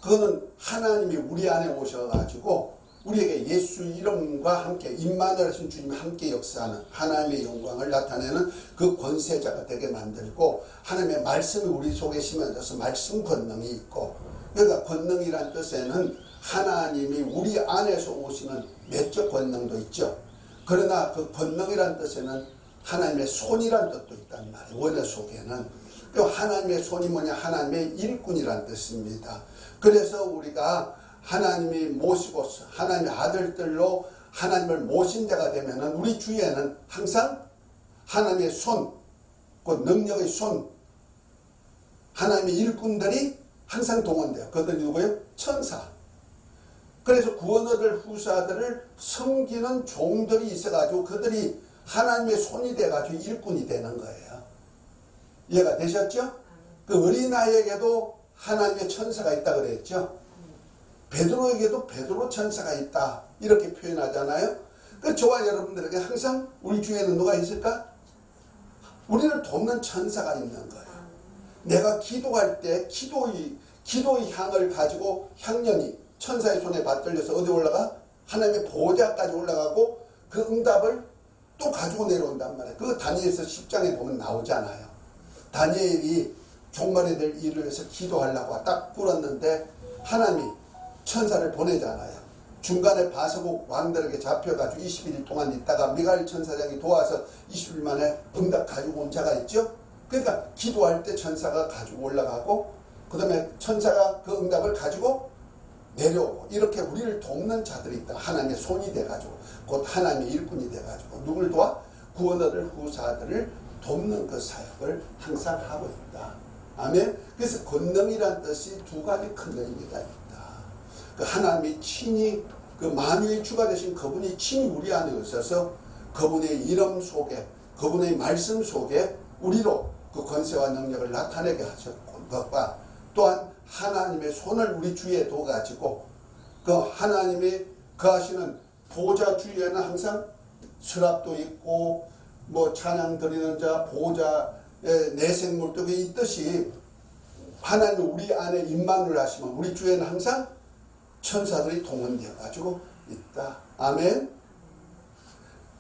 그거는 하나님이 우리 안에 오셔가지고 우리에게 예수 이름과 함께 임마누엘 하신 주님이 함께 역사하는 하나님의 영광을 나타내는 그 권세자가 되게 만들고 하나님의 말씀이 우리 속에 심어져서 말씀 권능이 있고, 그러니까 권능이란 뜻에는 하나님이 우리 안에서 오시는 내적 권능도 있죠. 그러나 그 권능이란 뜻에는 하나님의 손이란 뜻도 있단 말이에요. 원어 속에는. 하나님의 손이 뭐냐? 하나님의 일꾼이란 뜻입니다. 그래서 우리가 하나님이 모시고 하나님의 아들들로 하나님을 모신 자가 되면은 우리 주위에는 항상 하나님의 손, 그 능력의 손, 하나님의 일꾼들이 항상 동원돼요. 그들이 누구예요? 천사. 그래서 구원 얻을 후사들을 섬기는 종들이 있어가지고 그들이 하나님의 손이 돼가지고 일꾼이 되는 거예요. 이해가 되셨죠? 그 어린아이에게도 하나님의 천사가 있다 그랬죠. 베드로에게도 베드로 천사가 있다 이렇게 표현하잖아요. 그 저와 여러분들에게 항상 우리 중에는 누가 있을까? 우리를 돕는 천사가 있는 거예요. 내가 기도할 때 기도의 향을 가지고 향연이 천사의 손에 받들려서 어디 올라가? 하나님의 보호자까지 올라가고 그 응답을 또 가지고 내려온단 말이에요. 그거 다니엘서 10장에 보면 나오잖아요. 다니엘이 종말에 될 일을 위해서 기도하려고 딱 꿇었는데 하나님이 천사를 보내잖아요. 중간에 바서국 왕들에게 잡혀가지고 21일 동안 있다가 미가엘 천사장이 도와서 20일 만에 응답 가지고 온 자가 있죠. 그러니까 기도할 때 천사가 가지고 올라가고 그 다음에 천사가 그 응답을 가지고 내려오고 이렇게 우리를 돕는 자들이 있다. 하나님의 손이 돼가지고 곧 하나님의 일꾼이 돼가지고 누굴 도와? 구원 얻을 후사들을 돕는 그 사역을 항상 하고 있다. 아멘. 그래서 권능이란 뜻이 두 가지 큰 의미가 있다. 그 하나님이 친히 그 만유의 주가 되신 그분이 친히 우리 안에 오셔서 그분의 이름 속에 그분의 말씀 속에 우리로 그 권세와 능력을 나타내게 하셨고 것과 또한 하나님의 손을 우리 주위에 둬가지고 그 하나님이 거하시는 보좌 주위에는 항상 수랍도 있고 뭐 찬양 드리는 자 보좌에 내생물도 있듯이 하나님 우리 안에 임만을 하시면 우리 주위에는 항상 천사들이 동원되어 가지고 있다. 아멘.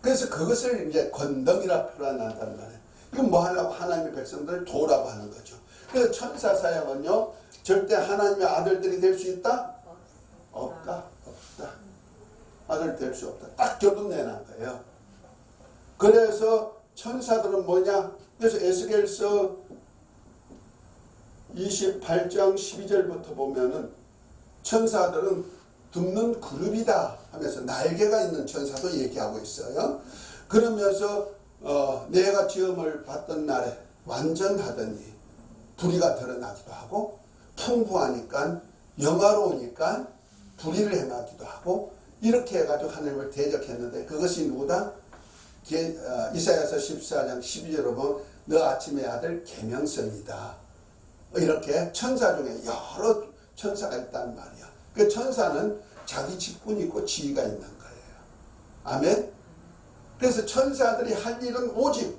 그래서 그것을 이제 권능이라 표현한단 말이에요. 이건 뭐 하려고? 하나님의 백성들을 도우라고 하는 거죠. 그래서 천사 사역은요 절대 하나님의 아들들이 될 수 있다? 없다. 없다. 아들 될 수 없다. 딱 결론 내놓은 거예요. 그래서 천사들은 뭐냐? 그래서 에스겔서 28장 12절부터 보면은 천사들은 듭는 그룹이다 하면서 날개가 있는 천사도 얘기하고 있어요. 그러면서 내가 지음을 받던 날에 완전하더니 불의가 드러나기도 하고 풍부하니까 영화로우니까 불의를 행하기도 하고 이렇게 해가지고 하나님을 대적했는데 그것이 누구다? 이사야서 14장 12절로 보면 너 아침의 아들 계명성이다. 이렇게 천사 중에 여러 천사가 있단 말이야. 그 천사는 자기 직분이 있고 지위가 있는 거예요. 아멘. 그래서 천사들이 할 일은 오직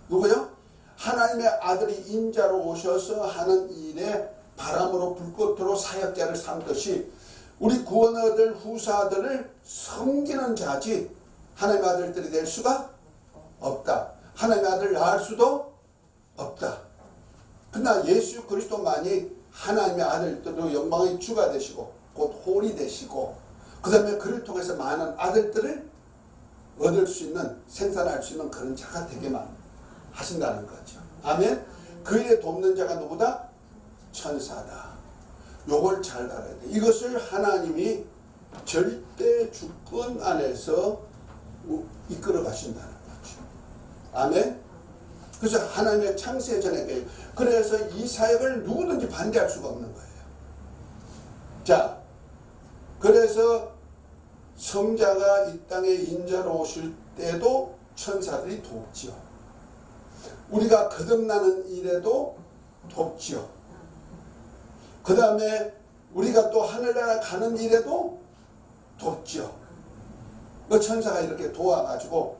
누구요? 하나님의 아들이 인자로 오셔서 하는 일에 바람으로 불꽃으로 사역자를 삼듯이 우리 구원 얻을 후사들을 섬기는 자지 하나님의 아들들이 될 수가 없다. 하나님의 아들을 낳을 수도 없다. 그러나 예수 그리스도만이 하나님의 아들들로 영광의 주가 되시고 곧 홀이 되시고 그 다음에 그를 통해서 많은 아들들을 얻을 수 있는 생산할 수 있는 그런 자가 되게만 하신다는 거죠. 아멘. 그에 돕는 자가 누구다? 천사다. 요걸 잘 알아야 돼. 이것을 하나님이 절대 주권 안에서 이끌어 가신다는 거죠. 아멘. 그래서 하나님의 창세 전에 그래서 이 사역을 누구든지 반대할 수가 없는 거예요. 자, 그래서 성자가 이 땅에 인자로 오실 때도 천사들이 돕지요. 우리가 거듭나는 일에도 돕지요. 그 다음에 우리가 또 하늘나라 가는 일에도 돕지요. 그 천사가 이렇게 도와가지고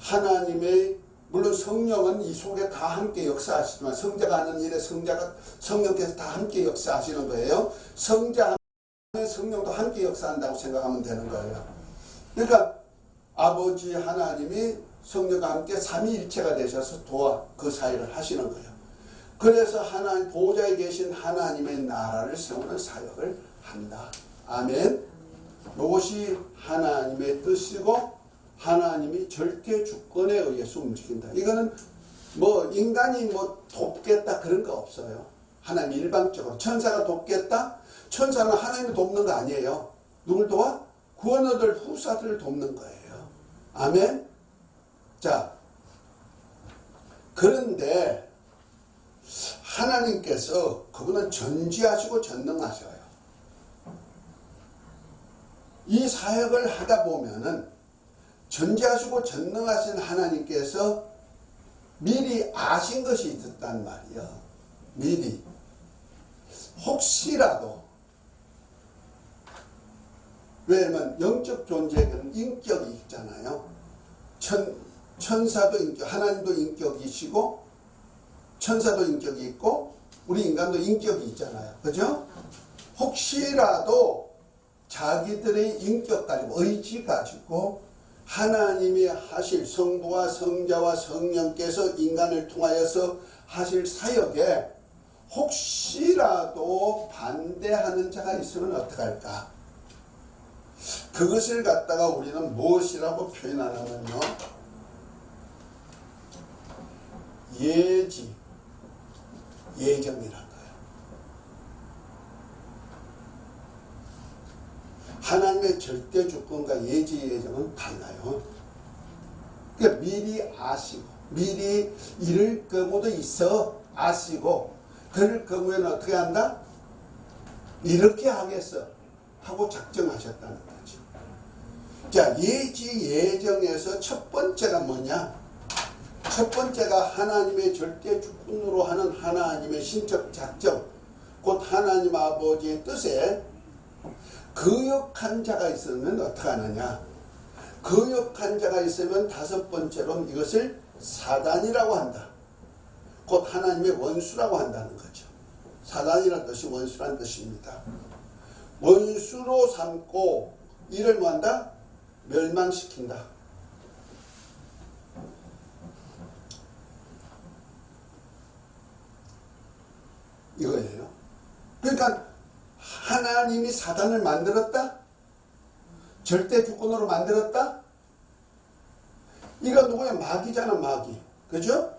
하나님의 물론 성령은 이 속에 다 함께 역사하시지만 성자가 하는 일에 성령께서 다 함께 역사하시는 거예요. 성자 하면 성령도 함께 역사한다고 생각하면 되는 거예요. 그러니까 아버지 하나님이 성령과 함께 삼위일체가 되셔서 도와 그 사이를 하시는 거예요. 그래서 하나님 보좌에 계신 하나님의 나라를 세우는 사역을 한다. 아멘. 이것이 하나님의 뜻이고 하나님이 절대 주권에 의해서 움직인다. 이거는 뭐 인간이 뭐 돕겠다 그런 거 없어요. 하나님 일방적으로 천사가 돕겠다. 천사는 하나님이 돕는 거 아니에요. 누굴 도와? 구원 얻을 후사들을 돕는 거예요. 아멘. 자, 그런데 하나님께서 그분은 전지하시고 전능하셔요. 이 사역을 하다 보면은 전지하시고 전능하신 하나님께서 미리 아신 것이 있었단 말이에요. 미리. 혹시라도 왜냐면 영적 존재에는 인격이 있잖아요. 천사도 인격, 하나님도 인격이시고 천사도 인격이 있고 우리 인간도 인격이 있잖아요. 그죠? 혹시라도 자기들의 인격 가지고 의지 가지고 하나님이 하실 성부와 성자와 성령께서 인간을 통하여서 하실 사역에 혹시라도 반대하는 자가 있으면 어떡할까? 그것을 갖다가 우리는 무엇이라고 표현하냐면요. 예정이란 거예요. 하나님의 절대 주권과 예정은 달라요. 그러니까 미리 아시고 미리 이럴 경우도 있어 아시고 그럴 경우에는 어떻게 한다? 이렇게 하겠어 하고 작정하셨다는 거죠. 자, 예정에서 첫 번째가 뭐냐? 첫 번째가 하나님의 절대 주권으로 하는 하나님의 신적 작정. 곧 하나님 아버지의 뜻에 거역한 자가 있으면 어떻게 하느냐? 거역한 자가 있으면 다섯 번째로는 이것을 사단이라고 한다. 곧 하나님의 원수라고 한다는 거죠. 사단이라는 뜻이 원수라는 뜻입니다. 원수로 삼고 이를 뭐한다? 멸망시킨다. 이거예요. 그러니까 하나님이 사단을 만들었다? 절대 주권으로 만들었다? 이거 누구야? 마귀잖아, 마귀. 그죠?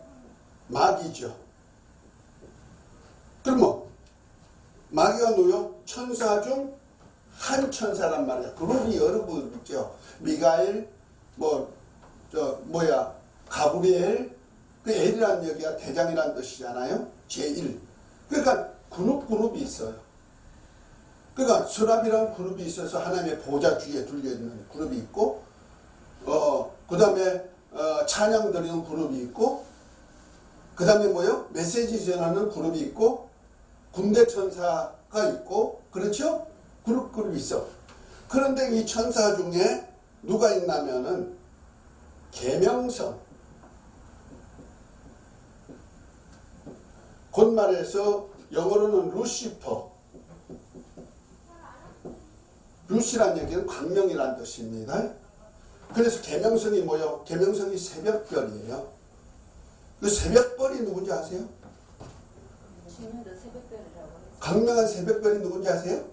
마귀죠. 그럼 뭐? 마귀가 누구요? 천사 중 한 천사란 말이야. 그룹이 여러 분 있죠. 미가엘, 가브리엘, 그 엘이라는 여기가 대장이라는 뜻이잖아요. 제1. 그러니까 그룹이 있어요. 그러니까 서랍이라는 그룹이 있어서 하나님의 보좌 주위에 둘려있는 그룹이 있고, 그 다음에 찬양 드리는 그룹이 있고, 그 다음에 뭐요? 메시지 전하는 그룹이 있고, 군대 천사가 있고, 그렇죠? 그룹이 있어. 그런데 이 천사 중에 누가 있냐면은 계명성, 곧 말해서 영어로는 루시퍼. 루시란 얘기는 광명이란 뜻입니다. 그래서 계명성이 뭐요? 계명성이 새벽별이에요. 그 새벽별이 누군지 아세요? 광명한 새벽별이 누군지 아세요?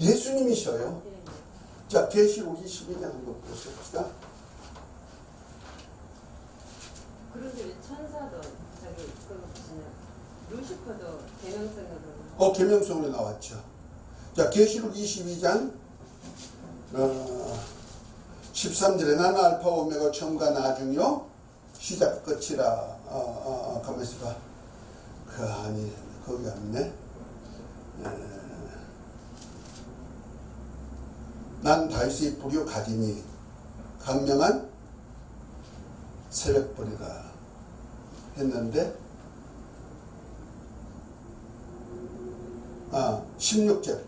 예수님이셔요. 자, 계시록 22장 한번 보십시다. 그런데 왜 천사도 저기 루시퍼도 계명성으로 계명성으로 나왔죠. 자, 계시록 22장 13절에 나는 알파 오메가 처음과 나중이요 시작 끝이라. 가만히 있어봐. 거기 없네. 난 다윗의 뿌리요 가디니 강명한 새벽벌이라 했는데 16절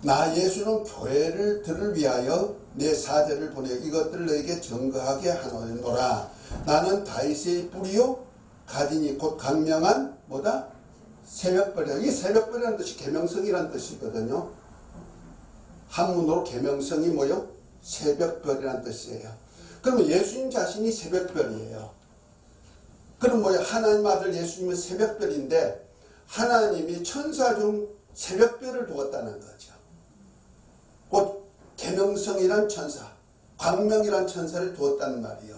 나 예수는 교회들을 위하여 내 사제를 보내 이것들을 너에게 증거하게 하노라. 나는 다윗의 뿌리요 가디니 곧 강명한 뭐다? 새벽벌이다. 이 새벽벌이라는 뜻이 계명성이라는 뜻이거든요. 한문으로 계명성이 뭐요? 새벽별이라는 뜻이에요. 그러면 예수님 자신이 새벽별이에요. 그럼 뭐요? 하나님 아들 예수님은 새벽별인데 하나님이 천사 중 새벽별을 두었다는 거죠. 곧 계명성이란 천사, 광명이란 천사를 두었다는 말이에요.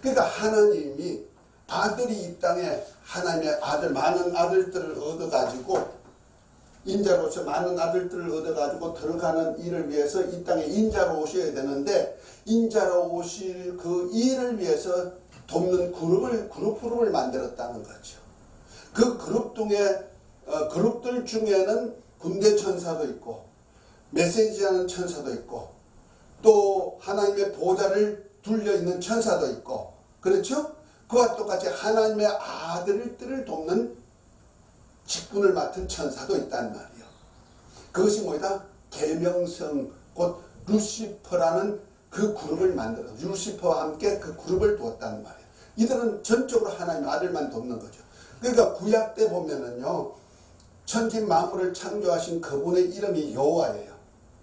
그러니까 하나님이 아들이 이 땅에 하나님의 아들, 많은 아들들을 얻어가지고 인자로서 많은 아들들을 얻어가지고 들어가는 일을 위해서 이 땅에 인자로 오셔야 되는데 인자로 오실 그 일을 위해서 돕는 그룹을 만들었다는 거죠. 그 그룹들 중에는 군대 천사도 있고 메시지하는 천사도 있고 또 하나님의 보좌를 둘려있는 천사도 있고 그렇죠? 그와 똑같이 하나님의 아들들을 돕는 직분을 맡은 천사도 있단 말이에요. 그것이 뭐다? 계명성 곧 루시퍼라는 그 그룹을 만들어 루시퍼와 함께 그 그룹을 두었단 말이에요. 이들은 전적으로 하나님 아들만 돕는 거죠. 그러니까 구약 때 보면은요 천지 만물을 창조하신 그분의 이름이 여호와예요.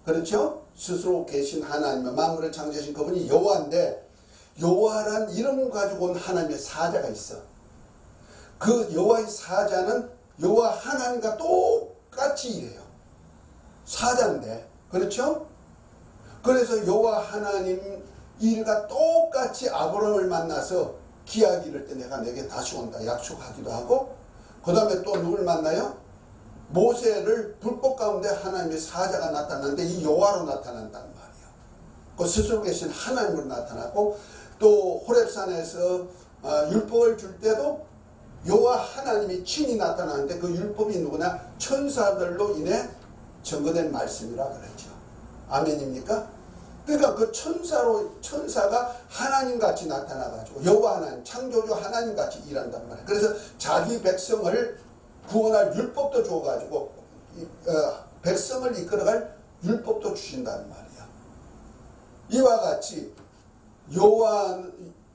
그렇죠? 스스로 계신 하나님의 만물을 창조하신 그분이 여호와인데 여호와란 이름 가지고 온 하나님의 사자가 있어. 그 여호와의 사자는 여호와 하나님과 똑같이 일해요. 사자인데 그렇죠? 그래서 여호와 하나님 일과 똑같이 아브라함을 만나서 기약 이를 때 내가 내게 다시 온다 약속하기도 하고 그 다음에 또 누굴 만나요? 모세를 불꽃 가운데 하나님의 사자가 나타났는데 이 여호와로 나타난단 말이에요. 그 스스로 계신 하나님으로 나타나고 또 호렙산에서 율법을 줄 때도 여호와 하나님이 친히 나타나는데 그 율법이 누구나 천사들로 인해 증거된 말씀이라 그랬죠. 아멘입니까? 그러니까 그 천사가 하나님같이 나타나가지고 여호와 하나님 창조주 하나님같이 일한단 말이에요. 그래서 자기 백성을 구원할 율법도 줘가지고 백성을 이끌어갈 율법도 주신다는 말이야. 이와 같이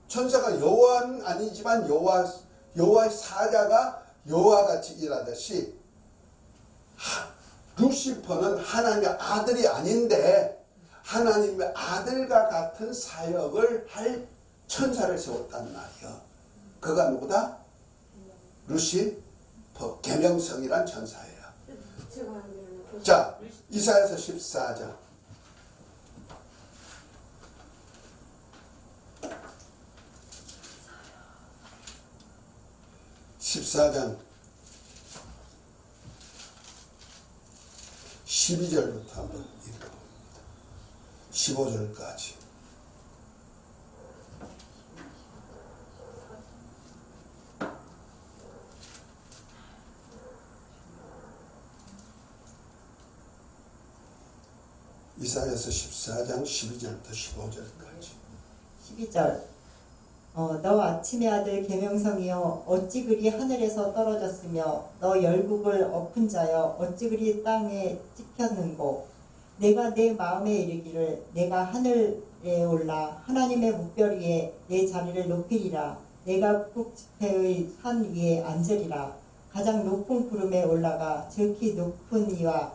천사가 여호와는 아니지만 여호와의 사자가 여호와 같이 일하듯이 루시퍼는 하나님의 아들이 아닌데 하나님의 아들과 같은 사역을 할 천사를 세웠단 말이야. 그가 누구다? 루시퍼, 계명성이란 천사예요. 자, 이사야서 14장. (14장) 12절부터 한번 읽어봅니다. 15절까지. 이사야서 14장 12절부터 15절까지. 12절. 너 아침의 아들 계명성이여 어찌 그리 하늘에서 떨어졌으며 너 열국을 엎은 자여 어찌 그리 땅에 찍혔는고 내가 내 마음에 이르기를 내가 하늘에 올라 하나님의 묵별 위에 내 자리를 높이리라 내가 북지폐의 산 위에 앉으리라 가장 높은 구름에 올라가 즉히 높은 이와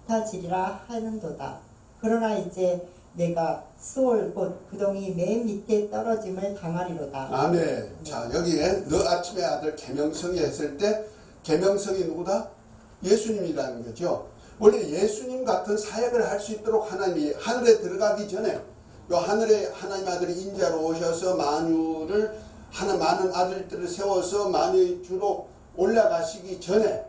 같아지리라 하는도다. 그러나 이제 내가 수월 곧 그동이 맨 밑에 떨어짐을 당하리로다. 아멘. 자, 여기에 너 아침의 아들 계명성이 했을 때 계명성이 누구다? 예수님이라는 거죠. 원래 예수님 같은 사역을 할 수 있도록 하나님이 하늘에 들어가기 전에 요 하늘에 하나님 아들이 인자로 오셔서 많은 아들들을 세워서 만유의 주로 올라가시기 전에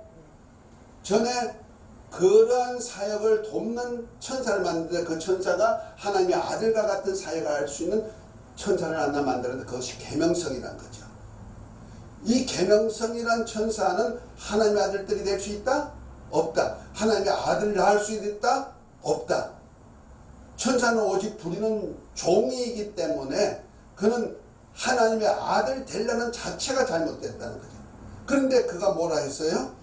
그러한 사역을 돕는 천사를 만드는데 그 천사가 하나님의 아들과 같은 사역을 할 수 있는 천사를 하나 만들었는데 그것이 계명성이란 거죠. 이 계명성이란 천사는 하나님의 아들들이 될 수 있다? 없다. 하나님의 아들을 낳을 수 있다? 없다. 천사는 오직 부리는 종이기 때문에 그는 하나님의 아들 되려는 자체가 잘못됐다는 거죠. 그런데 그가 뭐라 했어요?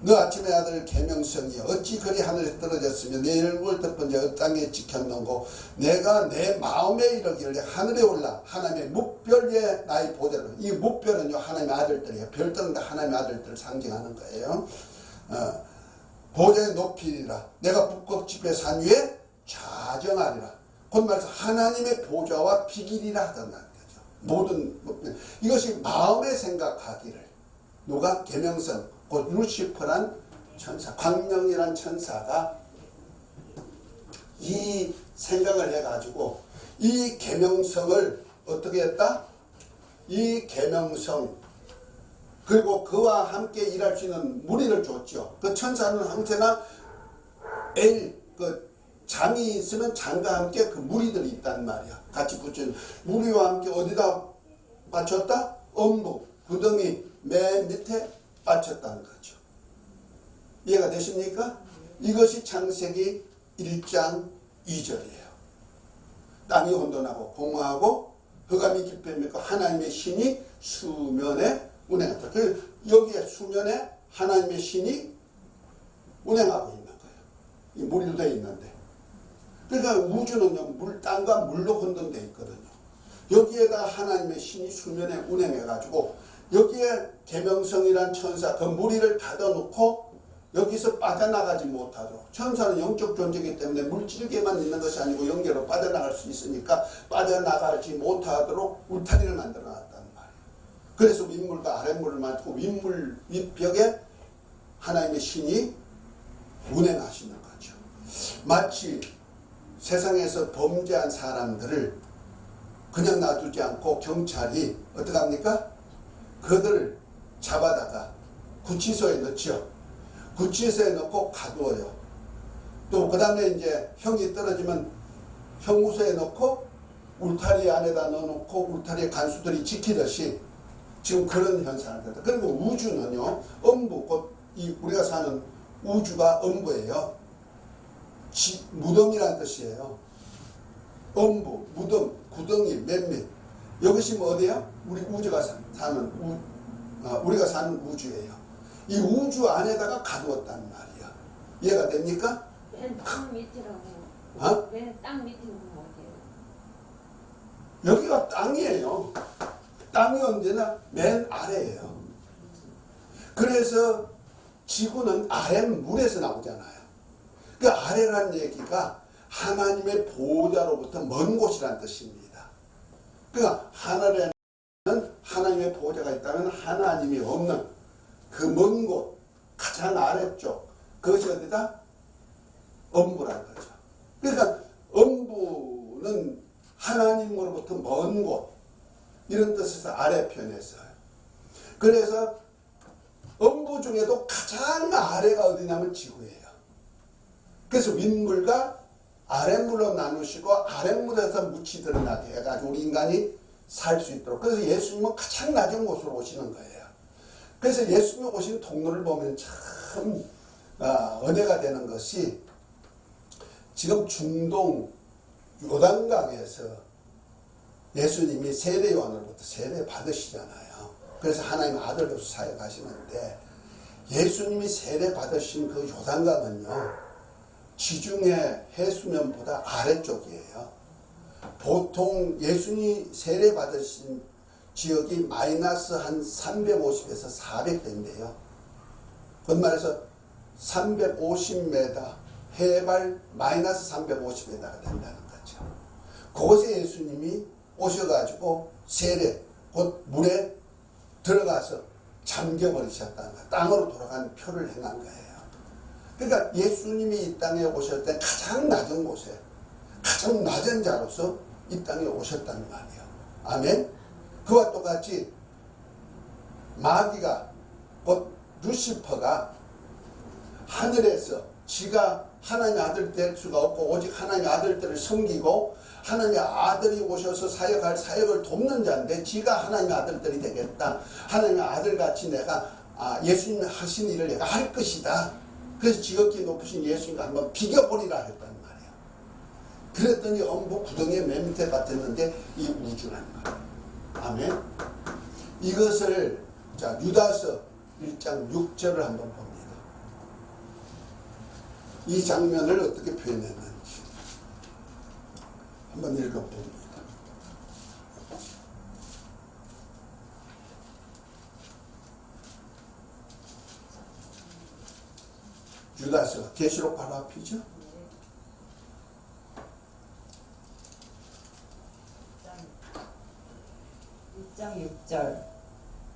너 아침의 아들 계명성이여 어찌 그리 하늘에 떨어졌으며 내 얼굴을 덮은 자 땅에 찍혔는고 내가 내 마음에 이르기를 하늘에 올라 하나님의 묵별 위에 나의 보좌로. 이 묵별은요 하나님의 아들들이에요. 별들은 다 하나님의 아들들을 상징하는 거예요. 보좌에 높이리라 내가 북극지폐 산 위에 좌정하리라. 곧 말해서 하나님의 보좌와 비길이라 하던 거죠. 모든 이것이 마음에 생각하기를 누가 계명성 곧 루시퍼란 천사, 광명이란 천사가 이 생각을 해가지고 이 계명성을 어떻게 했다? 이 계명성 그리고 그와 함께 일할 수 있는 무리를 줬죠. 그 천사는 항상 장이 있으면 장과 함께 그 무리들이 있단 말이야. 같이 붙여는 무리와 함께 어디다 맞췄다? 엄부, 구덩이 맨 밑에 빠졌다는 거죠. 이해가 되십니까? 이것이 창세기 1장 2절이에요. 땅이 혼돈하고 공허하고 흑암이 깊으니까 하나님의 신이 수면에 운행했다. 여기에 수면에 하나님의 신이 운행하고 있는 거예요. 이 물로 되어 있는데. 그러니까 우주는요, 땅과 물로 혼돈되어 있거든요. 여기에다 하나님의 신이 수면에 운행해가지고 여기에 계명성이란 천사 그 무리를 닫아놓고 여기서 빠져나가지 못하도록. 천사는 영적 존재이기 때문에 물질계만 있는 것이 아니고 영계로 빠져나갈 수 있으니까 빠져나가지 못하도록 울타리를 만들어 놨다는 말이에요. 그래서 윗물과 아랫물을 만들고 윗벽에 하나님의 신이 운행하시는 거죠. 마치 세상에서 범죄한 사람들을 그냥 놔두지 않고 경찰이 어떻게 합니까? 그들을 잡아다가 구치소에 넣죠. 구치소에 넣고 가두어요. 또 그 다음에 이제 형이 떨어지면 형무소에 넣고 울타리 안에다 넣어놓고 울타리에 간수들이 지키듯이 지금 그런 현상을 갖다. 그리고 우주는요, 엄부, 곧 우리가 사는 우주가 엄부예요. 무덤이란 뜻이에요. 엄부, 무덤, 구덩이, 맨밑. 여기시 뭐 어디야? 우리 우주가 사는 우리가 사는 우주예요. 이 우주 안에다가 가두었단 말이야. 이해가 됩니까? 맨 땅 밑이라고. 어? 맨 땅 밑인 건 어디예요? 여기가 땅이에요. 땅이 언제나 맨 아래예요. 그래서 지구는 아랫물에서 나오잖아요. 그 아래란 얘기가 하나님의 보호자로부터 먼 곳이란 뜻입니다. 그러니까 하늘에는 하나님의 보호자가 있다면 하나님이 없는 그 먼 곳, 가장 아래쪽, 그것이 어디다? 엄부라는 거죠. 그러니까 엄부는 하나님으로부터 먼 곳, 이런 뜻에서 아래 표현했어요. 그래서 엄부 중에도 가장 아래가 어디냐면 지구예요. 그래서 윗물과 아랫물로 나누시고 아랫물에서 묻히 드러나게 해가지고 우리 인간이 살 수 있도록. 그래서 예수님은 가장 낮은 곳으로 오시는 거예요. 그래서 예수님이 오신 통로를 보면 참 은혜가 되는 것이 지금 중동 요단강에서 예수님이 세례 요한으로부터 세례 받으시잖아요. 그래서 하나님 아들로서 사역하시는데 예수님이 세례 받으신 그 요단강은요, 지중해 해수면보다 아래쪽이에요. 보통 예수님이 세례 받으신 지역이 마이너스 한 350에서 400대인데요. 곧말해서 350m, 해발 마이너스 350m가 된다는 거죠. 그곳에 예수님이 오셔가지고 세례, 곧 물에 들어가서 잠겨버리셨다는 거예요. 땅으로 돌아가는 표를 행한 거예요. 그러니까 예수님이 이 땅에 오실 때 가장 낮은 곳에, 가장 낮은 자로서 이 땅에 오셨다는 말이에요. 아멘? 그와 똑같이 마귀가, 곧 루시퍼가 하늘에서 지가 하나님의 아들 될 수가 없고 오직 하나님의 아들들을 섬기고 하나님의 아들이 오셔서 사역할 사역을 돕는 자인데 지가 하나님의 아들들이 되겠다. 하나님의 아들같이 내가 예수님 하신 일을 내가 할 것이다. 그래서 지극히 높으신 예수님과 한번 비교보리라 했단 말이에요. 그랬더니 엄부 구덩이의 맨 밑에 받았는데 이 우주란 말이에요. 아멘. 이것을 자 유다서 1장 6절을 한번 봅니다. 이 장면을 어떻게 표현했는지 한번 읽어봅니다. 유다서 계시록 바로 앞이죠. 1장 6절.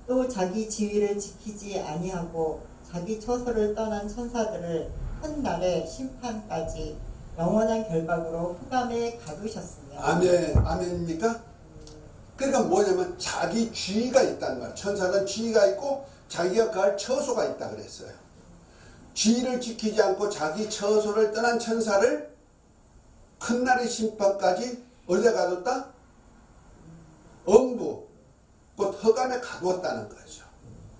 또 자기 지위를 지키지 아니하고 자기 처소를 떠난 천사들을 한 날의 심판까지 영원한 결박으로 흑암에 가두셨으며. 아멘. 아멘입니까? 그러니까 뭐냐면 자기 지위가 있다는 말이에요. 천사는 지위가 있고 자기가 갈 처소가 있다 그랬어요. 지위를 지키지 않고 자기 처소를 떠난 천사를 큰 날의 심판까지 어디에 가뒀다? 엄부, 곧 흑암에 가두었다는 거죠.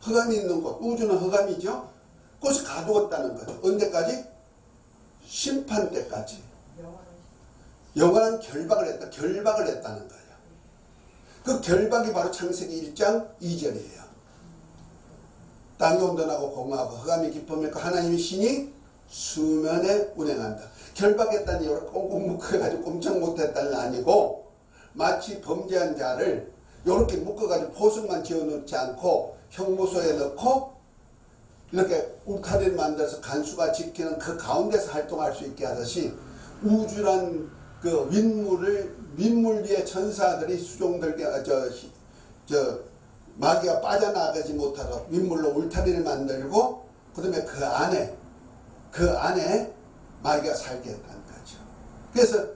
흑암이 있는 곳, 우주는 흑암이죠. 그것을 가두었다는 거죠. 언제까지? 심판 때까지. 영원한 결박을 했다. 결박을 했다는 거예요. 그 결박이 바로 창세기 1장 2절이에요. 땅이 온전하고 공허하고 흑암이 깊으니까 하나님의 신이 수면에 운행한다. 결박했다는 이유로 꽁꽁 묶어가지고 꼼짝 못했다는 아니고 마치 범죄한 자를 이렇게 묶어가지고 포석만 지어놓지 않고 형무소에 넣고 이렇게 울타리를 만들어서 간수가 지키는 그 가운데서 활동할 수 있게 하듯이 우주란 그 윗물 위에 천사들이 수종들게 마귀가 빠져나가지 못하도록 윗물로 울타리를 만들고 그다음에 그 안에 마귀가 살게 했다는 거죠. 그래서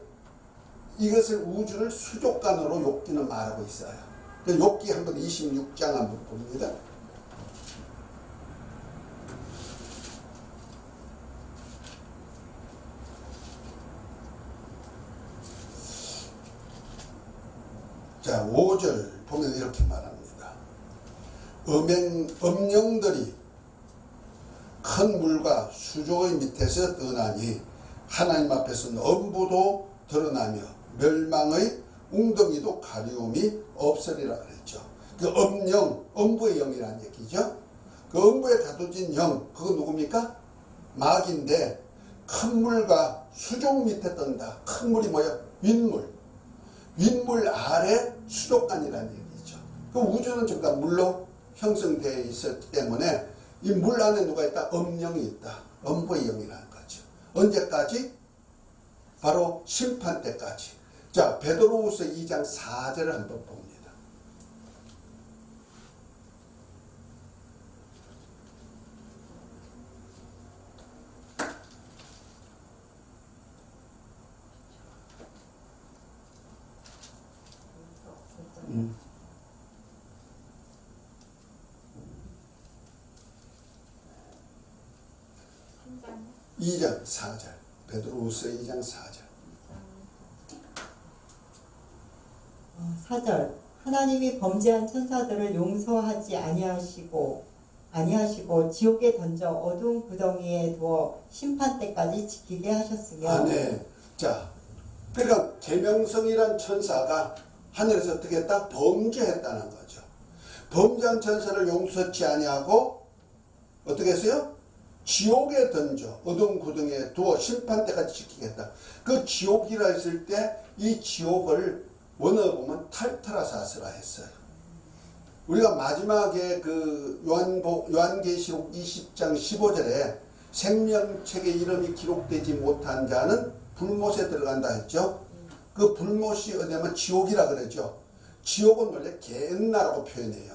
이것을 우주를 수족관으로 욥기는 말하고 있어요. 욥기 한번 26장 한번 봅니다. 자, 5절 보면 이렇게 말합니다. 음령들이 큰 물과 수조의 밑에서 떠나니 하나님 앞에서는 엄부도 드러나며 멸망의 웅덩이도 가리움이 없으리라 그랬죠. 그 엄부의 영이라는 얘기죠. 그 음부에 가둬진 영, 그거 누굽니까? 마귀인데 큰 물과 수족 밑에 떤다. 큰 물이 뭐야? 윗물. 윗물 아래 수족관이라는 얘기죠. 그 우주는 전부 다 물로 형성되어 있었기 때문에 이 물 안에 누가 있다? 음령이 있다. 음부의 영이라는 거죠. 언제까지? 바로 심판 때까지. 자, 베드로후서 2장 4절을 한번 봅니다. 음. 2장 4절. 베드로후서 2장 4절. 4절 하나님이 범죄한 천사들을 용서하지 아니하시고 지옥에 던져 어두운 구덩이에 두어 심판 때까지 지키게 하셨으며. 네. 자, 그러니까 계명성이란 천사가 하늘에서 어떻게 했다? 범죄했다는 거죠. 범죄한 천사를 용서치 아니하고 어떻게 했어요? 지옥에 던져 어두운 구덩이에 두어 심판 때까지 지키겠다. 그 지옥이라 했을 때 이 지옥을 원어 보면 탈타라사스라 했어요. 우리가 마지막에 그 요한계시록 20장 15절에 생명책에 이름이 기록되지 못한 자는 불못에 들어간다 했죠. 그 불못이 어디냐면 지옥이라 그러죠. 지옥은 원래 겟나라고 표현해요.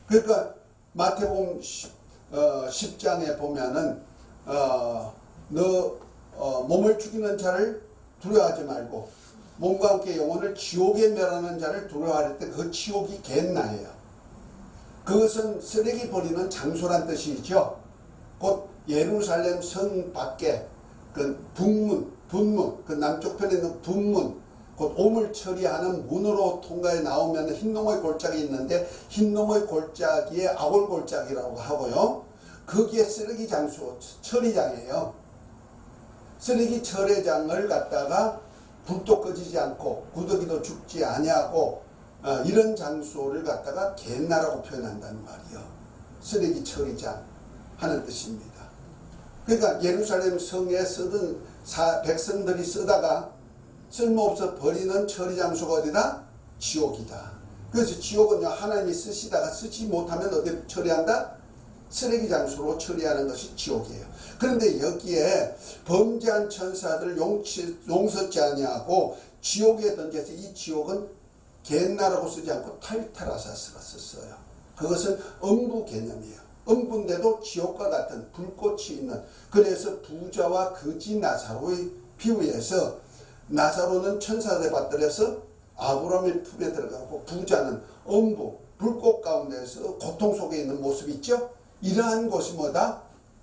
그러니까 마태복음 10장에 보면은 몸을 죽이는 자를 두려워하지 말고 몸과 함께 영혼을 지옥에 멸하는 자를 두려워할 때 그 지옥이 겟나예요. 그것은 쓰레기 버리는 장소란 뜻이죠. 곧 예루살렘 성 밖에 그 분문, 그 남쪽 편에 있는 분문, 곧 오물 처리하는 문으로 통과해 나오면 흰놈의 골짜기 있는데 흰놈의 골짜기에 아골 골짜기라고 하고요. 거기에 쓰레기 장소, 처리장이에요. 쓰레기 처리장을 갖다가 불도 꺼지지 않고 구더기도 죽지 아니하고 이런 장소를 갖다가 겟나라고 표현한다는 말이요. 쓰레기 처리장 하는 뜻입니다. 그러니까 예루살렘 성에 쓰던 백성들이 쓰다가 쓸모없어 버리는 처리 장소가 어디다? 지옥이다. 그래서 지옥은요, 하나님이 쓰시다가 쓰지 못하면 어디 처리한다? 쓰레기 장소로 처리하는 것이 지옥이에요. 그런데 여기에 범죄한 천사들을 용서치 아니하고 지옥에 던져서 이 지옥은 겟나라고 쓰지 않고 탈타라사스라 썼어요. 그것은 음부 개념이에요. 음부인데도 지옥과 같은 불꽃이 있는, 그래서 부자와 거지 나사로의 비유에서 나사로는 천사들에 받들어서 아브라함의 품에 들어가고 부자는 음부 불꽃 가운데서 고통 속에 있는 모습이 있죠. 이러한 것이 뭐다?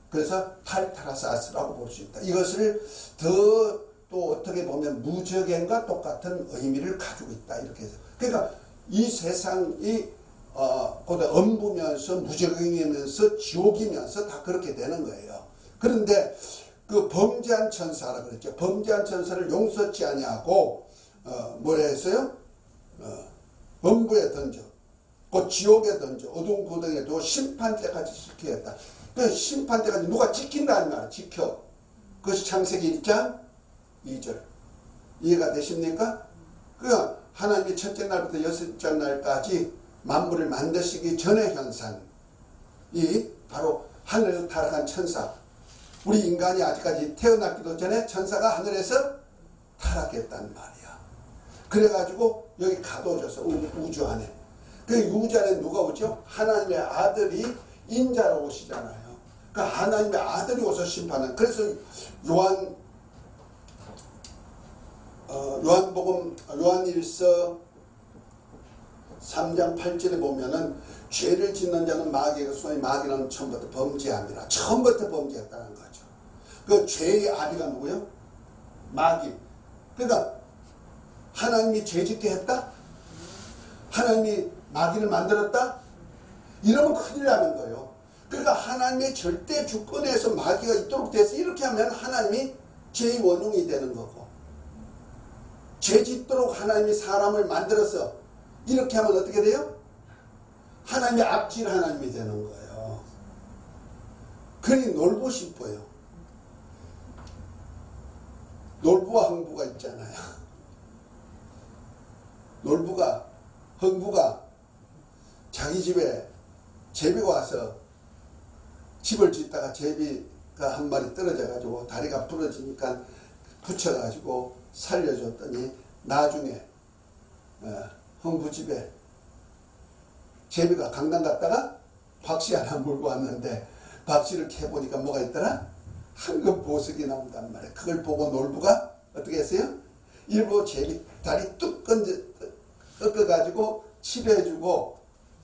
그래서 탈타라사스라고 볼 수 있다. 이것을 더 또 어떻게 보면 무적행과 똑같은 의미를 가지고 있다. 이렇게 해서. 그러니까 이 세상이 곧 음부면서 무적행이면서 지옥이면서 다 그렇게 되는 거예요. 그런데 그 범죄한 천사라 그랬죠. 범죄한 천사를 용서치 아니하고 뭐라 했어요? 음부에 던져, 곧 지옥에 던져, 어두운 구덩이에 두어 심판 때까지 지키겠다. 그 심판 때까지 누가 지킨다는 말이야. 지켜. 그것이 창세기 1장 2절. 이해가 되십니까? 그 하나님이 첫째 날부터 여섯째 날까지 만물을 만드시기 전의 현상이 바로 하늘에서 타락한 천사. 우리 인간이 아직까지 태어났기도 전에 천사가 하늘에서 타락했단 말이야. 그래가지고 여기 가둬져서 우주 안에. 그 우주 안에 누가 오죠? 하나님의 아들이 인자로 오시잖아요. 그러니까 하나님의 아들이 오셔서 심판은. 그래서 요한일서 3장 8절에 보면은 죄를 짓는 자는 마귀가 소위 마귀는 처음부터 범죄함이라. 처음부터 범죄했다는 거죠. 그 죄의 아비가 누구요? 마귀. 그러니까 하나님이 죄 짓게 했다? 하나님이 마귀를 만들었다? 이러면 큰일 나는 거예요. 그러니까 하나님의 절대 주권에서 마귀가 있도록 돼서 이렇게 하면 하나님이 죄의 원흉이 되는 거고, 죄 짓도록 하나님이 사람을 만들어서 이렇게 하면 어떻게 돼요? 하나님이 악질 하나님이 되는 거예요. 그러니 놀고 싶어요. 놀부와 흥부가 있잖아요. 놀부가, 흥부가 자기 집에 제비가 와서 집을 짓다가 제비가 한 마리 떨어져가지고 다리가 부러지니까 붙여가지고 살려줬더니 나중에 흥부 집에 제비가 강당 갔다가 박씨 하나 물고 왔는데 박씨를 캐보니까 뭐가 있더라? 황금 보석이 나온단 말이야. 그걸 보고 놀부가 어떻게 했어요? 일부 제비 다리 뚝 꺾어가지고 치료해주고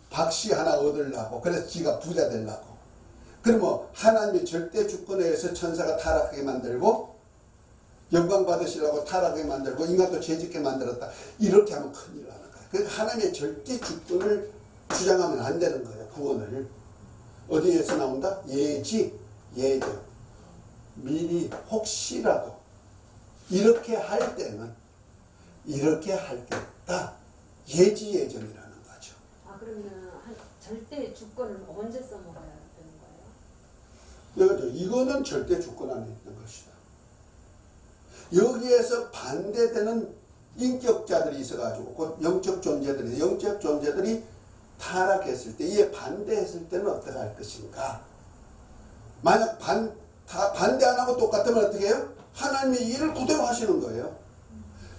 박씨 하나 얻으려고. 그래서 지가 부자 되려고. 그러면 하나님이 절대 주권에 의해서 천사가 타락하게 만들고 영광 받으시려고 타락하게 만들고 인간도 죄짓게 만들었다. 이렇게 하면 큰일 나는 거야. 그러니까 하나님의 절대 주권을 주장하면 안 되는 거예요. 구원을. 어디에서 나온다? 예지, 예정. 미리 혹시라도 이렇게 할 때는 이렇게 하겠다. 예지, 예정이라는 거죠. 아 그러면 절대 주권을 언제 써먹어야 되는 거예요? 이거는 절대 주권 안에 있는 것이다. 여기에서 반대되는 인격자들이 있어가지고 곧 영적 존재들이 타락했을 때 이에 반대했을 때는 어떻게 할 것인가. 만약 반대 안 하고 똑같으면 어떻게 해요? 하나님의 일을 그대로 하시는 거예요.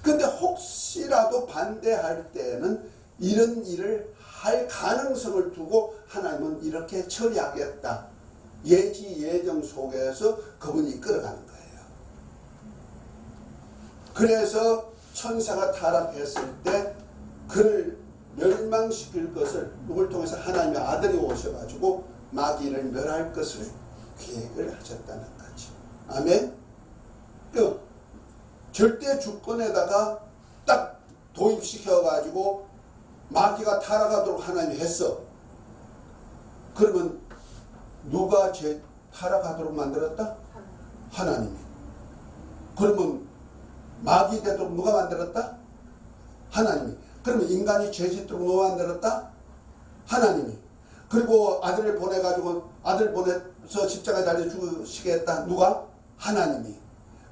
근데 혹시라도 반대할 때는 이런 일을 할 가능성을 두고 하나님은 이렇게 처리하겠다. 예지 예정 속에서 그분이 이끌어가는 거예요. 그래서 천사가 타락했을 때 그를 멸망시킬 것을 누굴 통해서 하나님의 아들이 오셔가지고 마귀를 멸할 것을 계획을 하셨다는 거죠. 아멘. 그 절대 주권에다가 딱 도입시켜가지고 마귀가 타락하도록 하나님이 했어. 그러면 누가 타락하도록 만들었다? 하나님이. 그러면 마귀 되도록 누가 만들었다? 하나님이. 그러면 인간이 죄짓도록 누가 만들었다? 하나님이. 그리고 아들을 보내가지고 아들 보내서 십자가에 달려 죽으시겠다. 누가? 하나님이.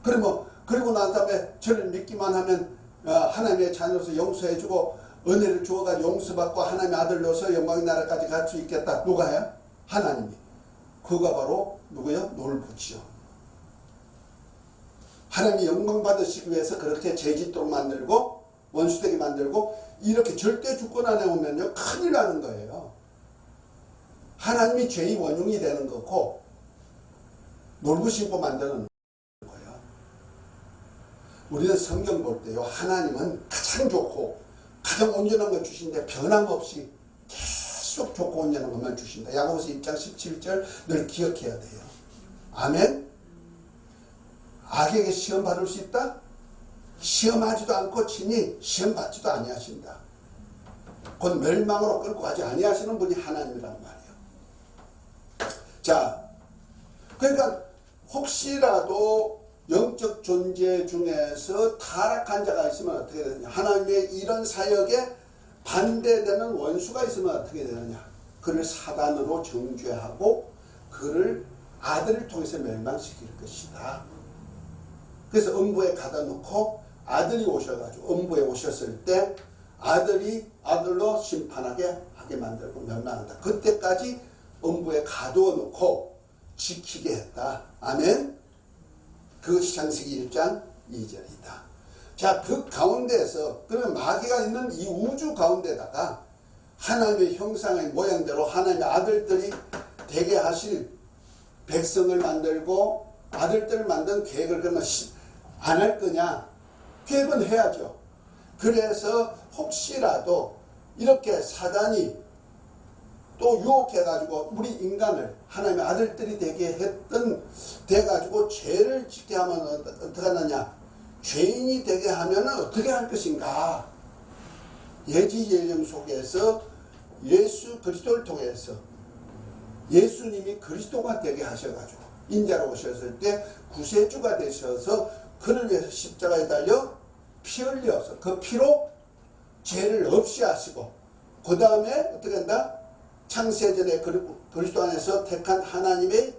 그리고 난 다음에 저를 믿기만 하면 하나님의 자녀로서 용서해주고 은혜를 주어가지고 용서받고 하나님의 아들로서 영광의 나라까지 갈 수 있겠다. 누가 해요? 하나님이. 그가 바로 누구요? 놀부지요. 하나님이 영광 받으시기 위해서 그렇게 죄짓도록 만들고 원수되게 만들고 이렇게 절대 주권 안에 오면요 큰일 나는 거예요. 하나님이 죄의 원흉이 되는 거고 놀부 신고 만드는 거예요. 우리는 성경 볼 때요 하나님은 가장 좋고 가장 온전한 걸 주신데 변함없이 계속 좋고 온전한 것만 주신다. 야고보서 1장 17절 늘 기억해야 돼요. 아멘. 악에게 시험 받을 수 있다? 시험하지도 않고 친히 시험 받지도 아니하신다. 곧 멸망으로 끌고 가지 아니하시는 분이 하나님이란 말이에요. 자, 그러니까 혹시라도 영적 존재 중에서 타락한 자가 있으면 어떻게 되느냐. 하나님의 이런 사역에 반대되는 원수가 있으면 어떻게 되느냐. 그를 사단으로 정죄하고 그를 아들을 통해서 멸망시킬 것이다. 그래서 음부에 가다 놓고 아들이 오셔가지고 음부에 오셨을 때 아들이 아들로 심판하게 하게 만들고 멸망한다. 그때까지 음부에 가두어 놓고 지키게 했다. 아멘. 그것이 창세기 1장 2절이다. 자, 그 가운데에서 그러면 마귀가 있는 이 우주 가운데다가 하나님의 형상의 모양대로 하나님의 아들들이 되게 하실 백성을 만들고 아들들을 만든 계획을 그러면 안 할 거냐? 계획은 해야죠. 그래서 혹시라도 이렇게 사단이 또 유혹해가지고 우리 인간을 하나님의 아들들이 되게 돼가지고 죄를 짓게 하면 어떻게 하느냐? 죄인이 되게 하면 어떻게 할 것인가? 예지 예정 속에서 예수 그리스도를 통해서 예수님이 그리스도가 되게 하셔가지고 인자로 오셨을 때 구세주가 되셔서 그를 위해서 십자가에 달려 피 흘려서 그 피로 죄를 없이 하시고 그 다음에 어떻게 한다? 창세전에 그리스도 안에서 택한 하나님의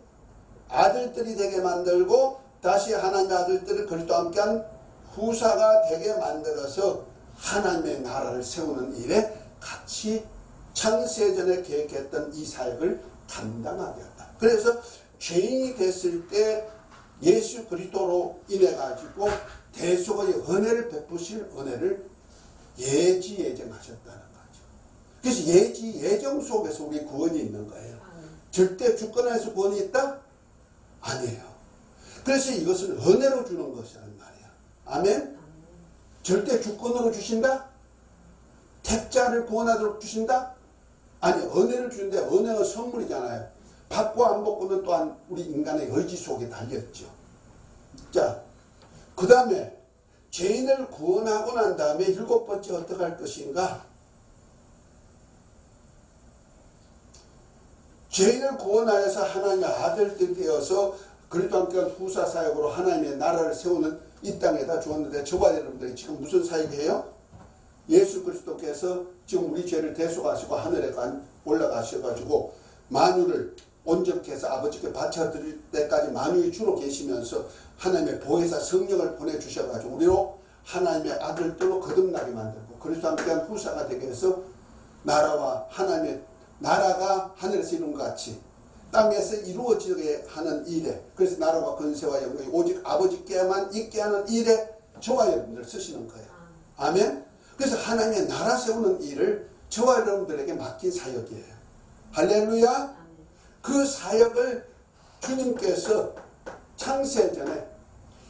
아들들이 되게 만들고 다시 하나님의 아들들을 그리스도와 함께한 후사가 되게 만들어서 하나님의 나라를 세우는 일에 같이 창세전에 계획했던 이 사역을 감당하게 한다. 그래서 죄인이 됐을 때 예수 그리스도로 인해 가지고 대속의 은혜를 베푸실 은혜를 예지예정하셨다는 거죠. 그래서 예지예정 속에서 우리 구원이 있는 거예요. 절대 주권에서 구원이 있다? 아니에요. 그래서 이것은 은혜로 주는 것이란 말이야. 아멘? 절대 주권으로 주신다? 택자를 구원하도록 주신다? 아니, 은혜를 주는데 은혜는 선물이잖아요. 받고 안 받고는 또한 우리 인간의 의지 속에 달렸죠. 자, 그 다음에 죄인을 구원하고 난 다음에 7번째 어떻게 할 것인가? 죄인을 구원하여서 하나님의 아들들이 되어서 그리스도와 함께한 후사 사역으로 하나님의 나라를 세우는 이 땅에다 주었는데 저와 여러분들이 지금 무슨 사역이에요? 예수 그리스도께서 지금 우리 죄를 대속하시고 하늘에 올라가셔가지고 만유를 온전케 해서 아버지께 바쳐드릴 때까지 만유의 주로 계시면서 하나님의 보혜사 성령을 보내주셔가지고 우리로 하나님의 아들들로 거듭나게 만들고 그리스도와 함께한 후사가 되게 해서 나라와 하나님의 나라가 하늘에서 이룬 것 같이 땅에서 이루어지게 하는 일에, 그래서 나라와 권세와 영광이 오직 아버지께만 있게 하는 일에 저와 여러분들 쓰시는 거예요. 아멘. 그래서 하나님의 나라 세우는 일을 저와 여러분들에게 맡긴 사역이에요. 할렐루야. 그 사역을 주님께서 창세전에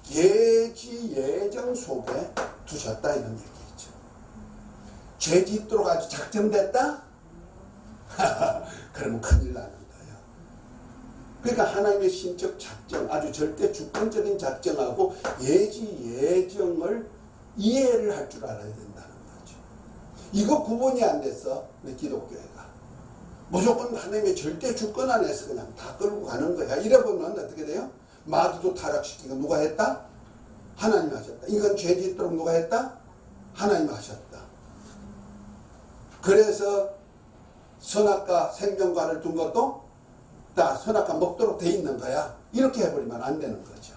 예지예정 속에 두셨다 이런 얘기죠. 죄 짓도록 아주 작정됐다? 그러면 큰일 나는 거예요. 그러니까 하나님의 신적 작정, 아주 절대 주권적인 작정하고 예지예정을 이해를 할 줄 알아야 된다는 거죠. 이거 구분이 안 됐어, 우리 기독교회가. 무조건 하나님의 절대 주권 안에서 그냥 다 끌고 가는 거야. 이래보면 어떻게 돼요? 마귀도 타락시키고 누가 했다? 하나님 하셨다. 인간 죄 짓도록 누가 했다? 하나님 하셨다. 그래서 선악과 생명과를 둔 것도 다 선악과 먹도록 돼 있는 거야. 이렇게 해버리면 안 되는 거죠.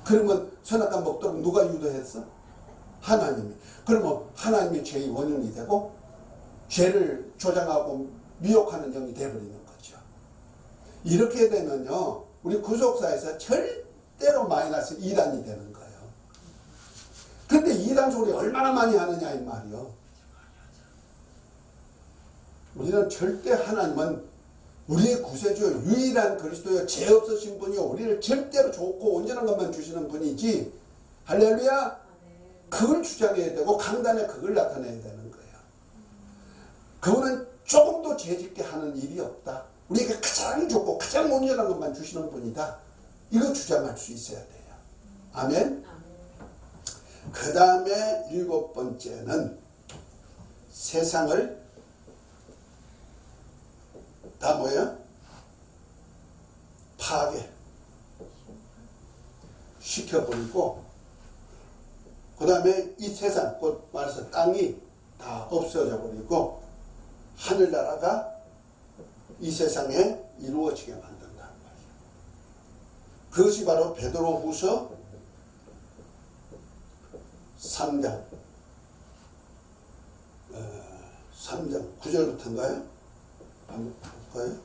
그러면 선악과 먹도록 누가 유도했어? 하나님이. 그러면 하나님이 죄의 원흉이 되고 죄를 조장하고 미혹하는 영이 되어버리는 거죠. 이렇게 되면요, 우리 구속사에서 절대로 마이너스 2단이 되는 거예요. 근데 2단 소리 얼마나 많이 하느냐 이 말이요. 우리는 절대 하나님은 우리의 구세주요, 유일한 그리스도요, 죄 없으신 분이요, 우리를 절대로 좋고 온전한 것만 주시는 분이지. 할렐루야. 그걸 주장해야 되고 강단에 그걸 나타내야 되는 거예요. 그분은 조금도 죄짓게 하는 일이 없다. 우리에게 가장 좋고 가장 온전한 것만 주시는 분이다. 이거 주장할 수 있어야 돼요. 아멘. 그 다음에 7번째는 세상을 다 뭐예요? 파괴 시켜버리고 그 다음에 이 세상, 곧 말해서 땅이 다 없어져 버리고 하늘나라가 이 세상에 이루어지게 만든다는 말이에요. 그것이 바로 베드로후서 3장 9절부터인가요? 한번 볼까요?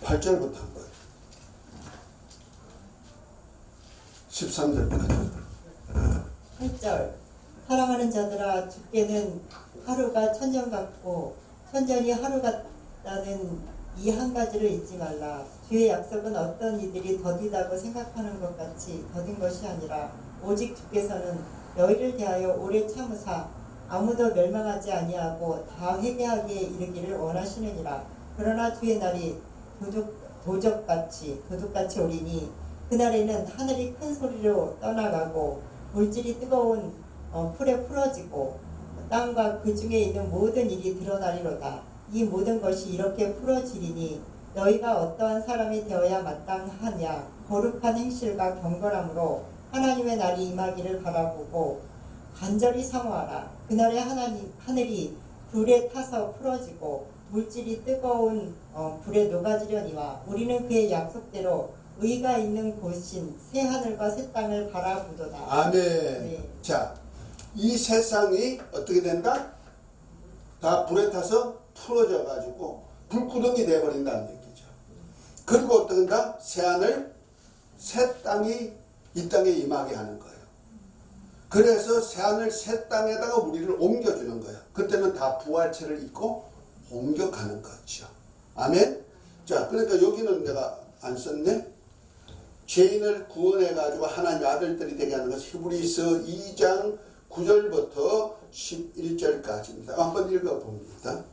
8절부터 한 거예요. 13절까지. 8절. 사랑하는 자들아, 주께는 하루가 천년 같고 천년이 하루 같다는 이 한 가지를 잊지 말라. 주의 약속은 어떤 이들이 더디다고 생각하는 것 같이 더딘 것이 아니라 오직 주께서는 너희를 대하여 오래 참으사 아무도 멸망하지 아니하고 다 회개하기에 이르기를 원하시느니라. 그러나 주의 날이 도둑같이 오리니 그날에는 하늘이 큰 소리로 떠나가고 물질이 뜨거운 풀에 풀어지고 땅과 그 중에 있는 모든 일이 드러나리로다. 이 모든 것이 이렇게 풀어지리니 너희가 어떠한 사람이 되어야 마땅하냐. 거룩한 행실과 경건함으로 하나님의 날이 임하기를 바라보고 간절히 사모하라. 그날에 하늘이 불에 타서 풀어지고 물질이 뜨거운 불에 녹아지려니와 우리는 그의 약속대로 의가 있는 곳인 새 하늘과 새 땅을 바라보도다. 아멘. 네. 자, 이 세상이 어떻게 된다? 다 불에 타서 풀어져 가지고 불구덩이 돼버린다는 얘기죠. 그리고 어떻게 된다? 새 하늘, 새 땅이 이 땅에 임하게 하는 거예요. 그래서 새 하늘, 새 땅에다가 우리를 옮겨주는 거예요. 그때는 다 부활체를 입고 옮겨가는 거죠. 아멘. 자, 그러니까 여기는 내가 안 썼네. 죄인을 구원해 가지고 하나님의 아들들이 되게 하는 것은 히브리서 2장 9절부터 11절까지입니다. 한번 읽어봅니다.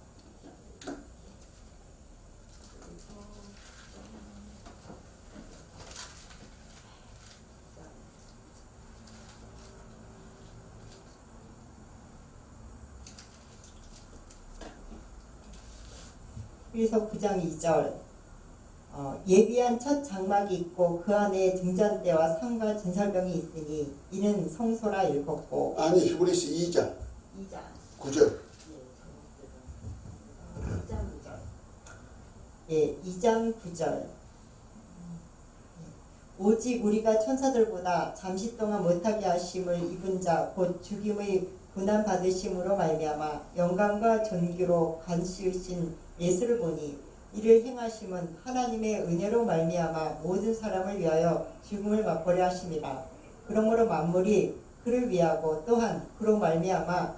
그래서 9장 2절 예비한 첫 장막이 있고 그 안에 등잔대와 상과 진설병이 있으니 이는 성소라 읽었고. 아니, 히브리서 2장 2장 9절. 2장 9절. 오직 우리가 천사들보다 잠시 동안 못하게 하심을 입은 자 곧 죽임의 고난 받으심으로 말미암아 영광과 존귀로 간시우신 예수를 보니 이를 행하심은 하나님의 은혜로 말미암아 모든 사람을 위하여 죽음을 맛보려 하심이라. 그러므로 만물이 그를 위하고 또한 그로 말미암아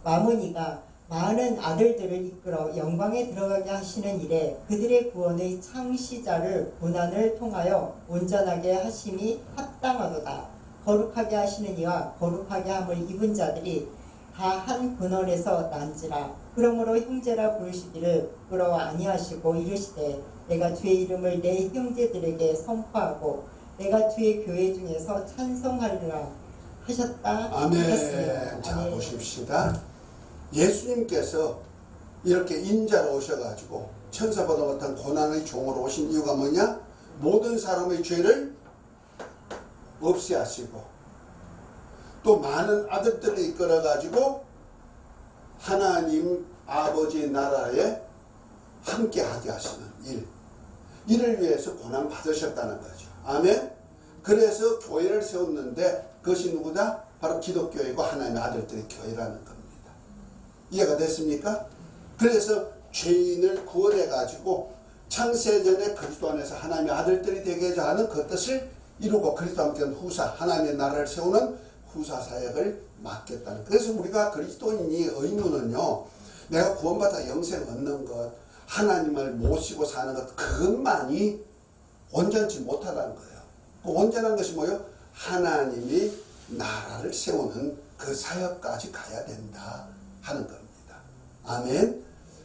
마무니가 많은 아들들을 이끌어 영광에 들어가게 하시는 일에 그들의 구원의 창시자를 고난을 통하여 온전하게 하심이 합당하도다. 거룩하게 하시는 이와 거룩하게 함을 입은 자들이 다 한 근원에서 난지라. 그러므로 형제라 부르시기를 부끄러워 아니하시고 이르시되 내가 주의 이름을 내 형제들에게 선포하고 내가 주의 교회 중에서 찬송하리라 하셨다. 아멘. 자, 아멘. 보십시다. 예수님께서 이렇게 인자로 오셔가지고 천사보다 못한 고난의 종으로 오신 이유가 뭐냐? 모든 사람의 죄를 없애하시고 또 많은 아들들을 이끌어가지고 하나님 아버지 나라에 함께하게 하시는 이를 위해서 고난 받으셨다는 거죠. 아멘. 그래서 교회를 세웠는데 그것이 누구다? 바로 기독교이고 하나님의 아들들의 교회라는 겁니다. 이해가 됐습니까? 그래서 죄인을 구원해 가지고 창세전에 그리스도 안에서 하나님의 아들들이 되게 하는 그 뜻을 이루고 그리스도와 함께한 후사, 하나님의 나라를 세우는 후사 사역을 맡겠다는. 그래서 우리가 그리스도인이 의무는요, 내가 구원받아 영생 얻는 것, 하나님을 모시고 사는 것, 그것만이 온전치 못하다는 거예요. 그 온전한 것이 뭐예요? 하나님이 나라를 세우는 그 사역까지 가야 된다 하는 겁니다. 아멘.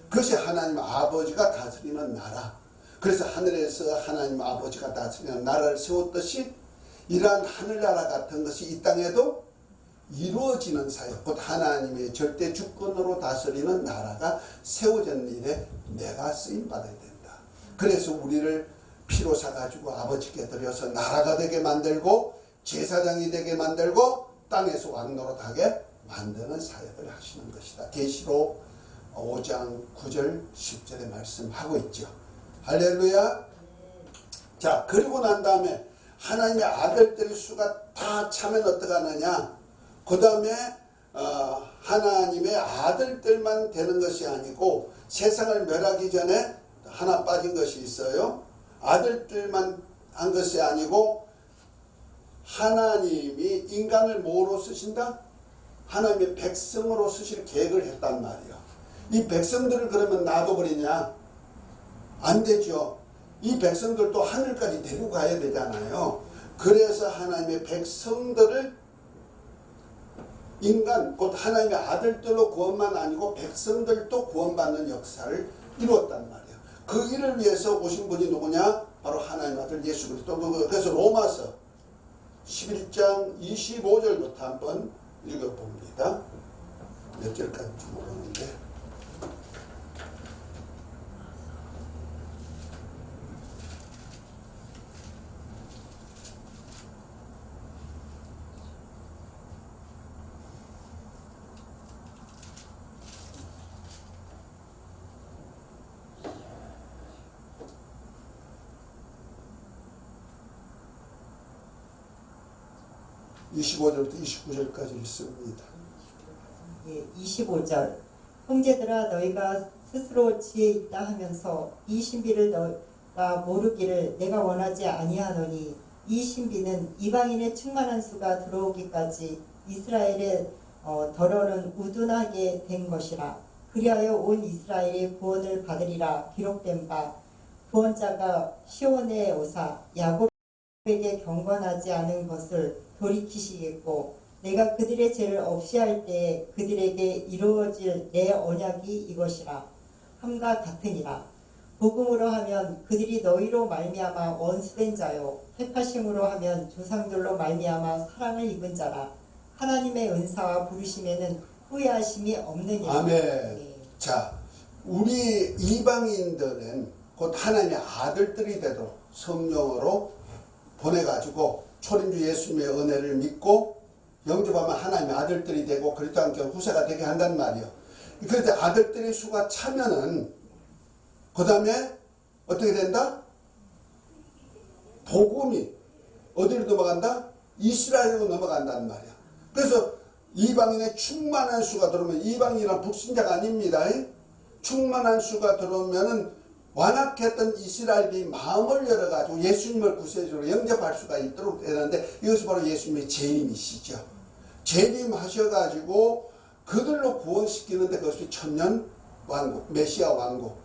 그것이 하나님 아버지가 다스리는 나라. 그래서 하늘에서 하나님 아버지가 다스리는 나라를 세웠듯이 이러한 하늘나라 같은 것이 이 땅에도 이루어지는 사역, 곧 하나님의 절대 주권으로 다스리는 나라가 세워지는 일에 내가 쓰임받아야 된다. 그래서 우리를 피로 사가지고 아버지께 드려서 나라가 되게 만들고 제사장이 되게 만들고 땅에서 왕노릇하게 만드는 사역을 하시는 것이다. 계시록 5장 9절 10절에 말씀하고 있죠. 할렐루야. 자, 그리고 난 다음에 하나님의 아들들의 수가 다 차면 어떻게 하느냐. 그 다음에 하나님의 아들들만 되는 것이 아니고 세상을 멸하기 전에 하나 빠진 것이 있어요. 아들들만 한 것이 아니고 하나님이 인간을 뭐로 쓰신다? 하나님의 백성으로 쓰실 계획을 했단 말이에요. 이 백성들을 그러면 놔둬버리냐? 안 되죠. 이 백성들도 하늘까지 데리고 가야 되잖아요. 그래서 하나님의 백성들을 인간, 곧 하나님의 아들들로 구원만 아니고 백성들도 구원받는 역사를 이루었단 말이에요. 그 일을 위해서 오신 분이 누구냐? 바로 하나님의 아들 예수 그리스도. 그래서 로마서 11장 25절부터 한번 읽어봅니다. 몇 절까지 모르는데. 25절부터 29절까지 있습니다. 예, 25절. 형제들아 너희가 스스로 지혜 있다 하면서 이 신비를 너희가 모르기를 내가 원하지 아니하노니 이 신비는 이방인의 충만한 수가 들어오기까지 이스라엘의 더러는 우둔하게 된 것이라. 그리하여 온 이스라엘이 구원을 받으리라. 기록된 바 구원자가 시온에 오사 야곱에게 경건하지 않은 것을 돌이키시겠고 내가 그들의 죄를 없이 할 때에 그들에게 이루어질 내 언약이 이것이라 함과 같으니라. 복음으로 하면 그들이 너희로 말미암아 원수된 자요 택하심으로 하면 조상들로 말미암아 사랑을 입은 자라. 하나님의 은사와 부르심에는 후회하심이 없느니라. 아멘. 네. 자, 우리 이방인들은 곧 하나님의 아들들이 되도록 성령으로 보내가지고 초림주 예수님의 은혜를 믿고 영접하면 하나님의 아들들이 되고 그리스도 함께 후세가 되게 한단 말이요. 그런데 아들들의 수가 차면은 그 다음에 어떻게 된다? 복음이 어디로 넘어간다? 이스라엘로 넘어간단 말이야. 그래서 이방인의 충만한 수가 들어오면, 이방인이란 불신자가 아닙니다. 충만한 수가 들어오면은 완악했던 이스라엘이 마음을 열어가지고 예수님을 구세주로 영접할 수가 있도록 되는데, 이것이 바로 예수님의 재림이시죠. 재림하셔가지고 그들로 구원시키는데 그것이 천년 왕국, 메시아 왕국.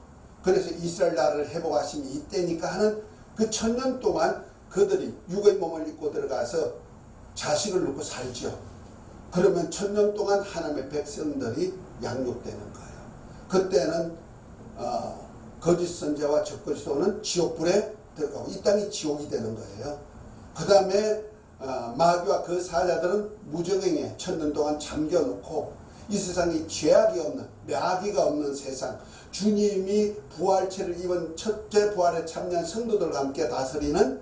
그래서 이스라엘 나라를 회복하심이 이때니까 하는 그 천년 동안 그들이 육의 몸을 입고 들어가서 자식을 놓고 살죠. 그러면 천년 동안 하나님의 백성들이 양육되는 거예요. 그때는 거짓 선지자와 적그리스도는 지옥불에 들어가고 이 땅이 지옥이 되는 거예요. 그 다음에 마귀와 그 사자들은 무적행에 천년 동안 잠겨놓고 이 세상이 죄악이 없는, 마귀가 없는 세상, 주님이 부활체를 입은 첫째 부활에 참여한 성도들과 함께 다스리는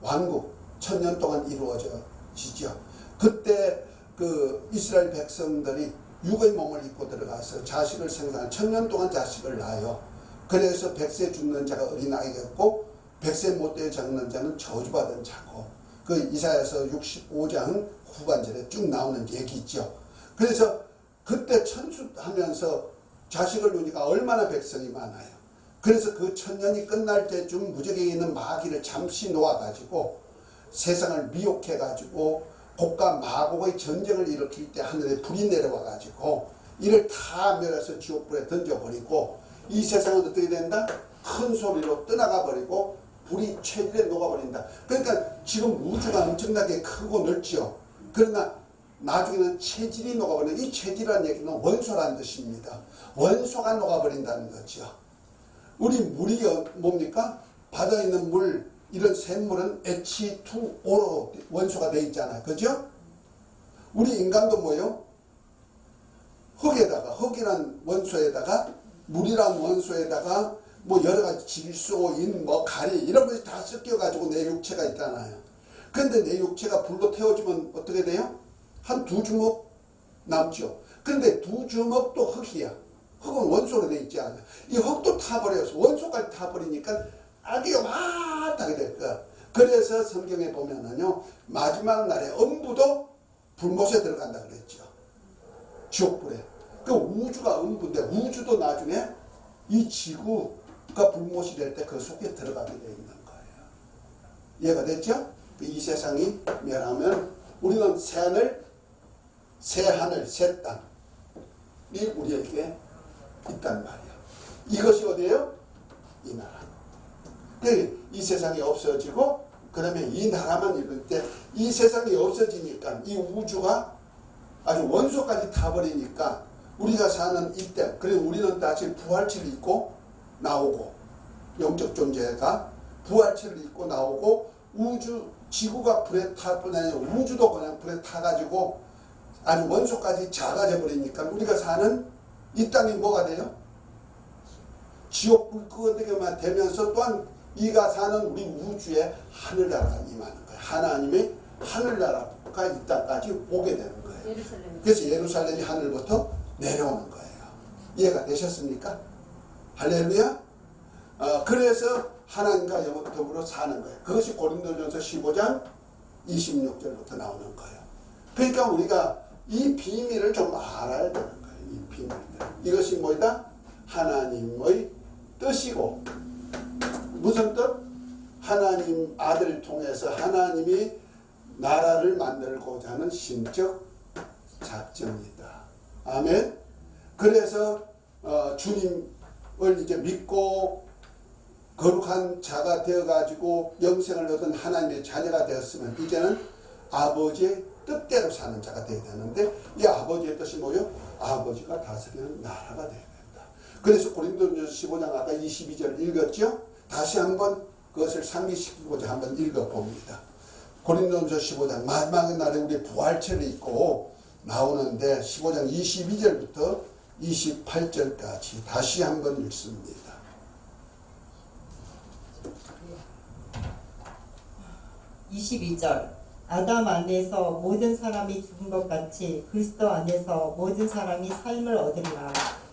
왕국 천년 동안 이루어지죠. 그때 그 이스라엘 백성들이 육의 몸을 입고 들어가서 자식을 생산한 천년 동안 자식을 낳아요. 그래서 100세 죽는 자가 어린아이였고 100세 못되어 죽는 자는 저주받은 자고, 그 이사야서 65장 후반절에 쭉 나오는 얘기 있죠. 그래서 그때 천수하면서 자식을 놓으니까 얼마나 백성이 많아요. 그래서 그 천년이 끝날 때쯤 무적에 있는 마귀를 잠시 놓아가지고 세상을 미혹해가지고 곡과 마곡의 전쟁을 일으킬 때 하늘에 불이 내려와가지고 이를 다 멸해서 지옥불에 던져버리고 이 세상은 어떻게 된다? 큰 소리로 떠나가 버리고 불이 체질에 녹아버린다. 그러니까 지금 우주가 엄청나게 크고 넓죠. 그러나 나중에는 체질이 녹아버리는, 이 체질이라는 얘기는 원소라는 뜻입니다. 원소가 녹아버린다는 거죠. 우리 물이 뭡니까? 바다에 있는 물, 이런 샘물은 H2O로 원소가 되어 있잖아요. 그죠? 우리 인간도 뭐예요? 흙에다가, 흙이란 원소에다가 물이란 원소에다가 뭐 여러 가지 질소, 인, 뭐 가리 이런 것이 다 섞여가지고 내 육체가 있잖아요. 그런데 내 육체가 불로 태워지면 어떻게 돼요? 한 2주먹 남죠. 그런데 2주먹도 흙이야. 흙은 원소로 되어 있지 않아요. 이 흙도 타버려서 원소까지 타버리니까 아주 요만하게 될 거야. 그래서 성경에 보면은요, 마지막 날에 음부도 불못에 들어간다 그랬죠. 지옥불에. 그 우주가 음부인데 우주도 나중에 이 지구가 불못이 될 때 그 속에 들어가게 되어 있는 거예요. 이해가 됐죠? 이 세상이 멸하면 우리는 새하늘, 새 땅이 우리에게 있단 말이야. 이것이 어디예요? 이 나라. 이 세상이 없어지고 그러면 이 나라만 이룰 때 이 세상이 없어지니까 이 우주가 아주 원소까지 타버리니까 우리가 사는 이때, 그리고 우리는 다시 부활체를 입고 나오고, 영적 존재가 부활체를 입고 나오고, 지구가 불에 탈 뿐 아니라 우주도 그냥 불에 타가지고 아주 원소까지 작아져 버리니까 우리가 사는 이 땅이 뭐가 돼요? 지옥불 끄어들게만 되면서 또한 이가 사는 우리 우주에 하늘나라가 임하는 거예요. 하나님의 하늘나라가 이 땅까지 오게 되는 거예요. 그래서 예루살렘이 하늘부터 내려오는 거예요. 이해가 되셨습니까? 할렐루야. 그래서 하나님과 더불어 사는 거예요. 그것이 고린도전서 15장 26절부터 나오는 거예요. 그러니까 우리가 이 비밀을 좀 알아야 되는 거예요. 이 비밀들. 이것이 뭐다? 하나님의 뜻이고, 무슨 뜻? 하나님 아들을 통해서 하나님이 나라를 만들고자 하는 신적 작정이다. 아멘. 그래서 주님을 이제 믿고 거룩한 자가 되어가지고 영생을 얻은 하나님의 자녀가 되었으면 이제는 아버지의 뜻대로 사는 자가 되어야 되는데, 이 아버지의 뜻이 뭐요? 아버지가 다스리는 나라가 되어야 된다. 그래서 고린도전서 15장 아까 22절 읽었죠? 다시 한번 그것을 상기시키고자 한번 읽어봅니다. 고린도전서 15장 마지막 날에 우리 부활체를 입고 나오는데 15장 22절부터 28절까지 다시 한번 읽습니다. 22절 아담 안에서 모든 사람이 죽은 것 같이 그리스도 안에서 모든 사람이 삶을 얻으리라.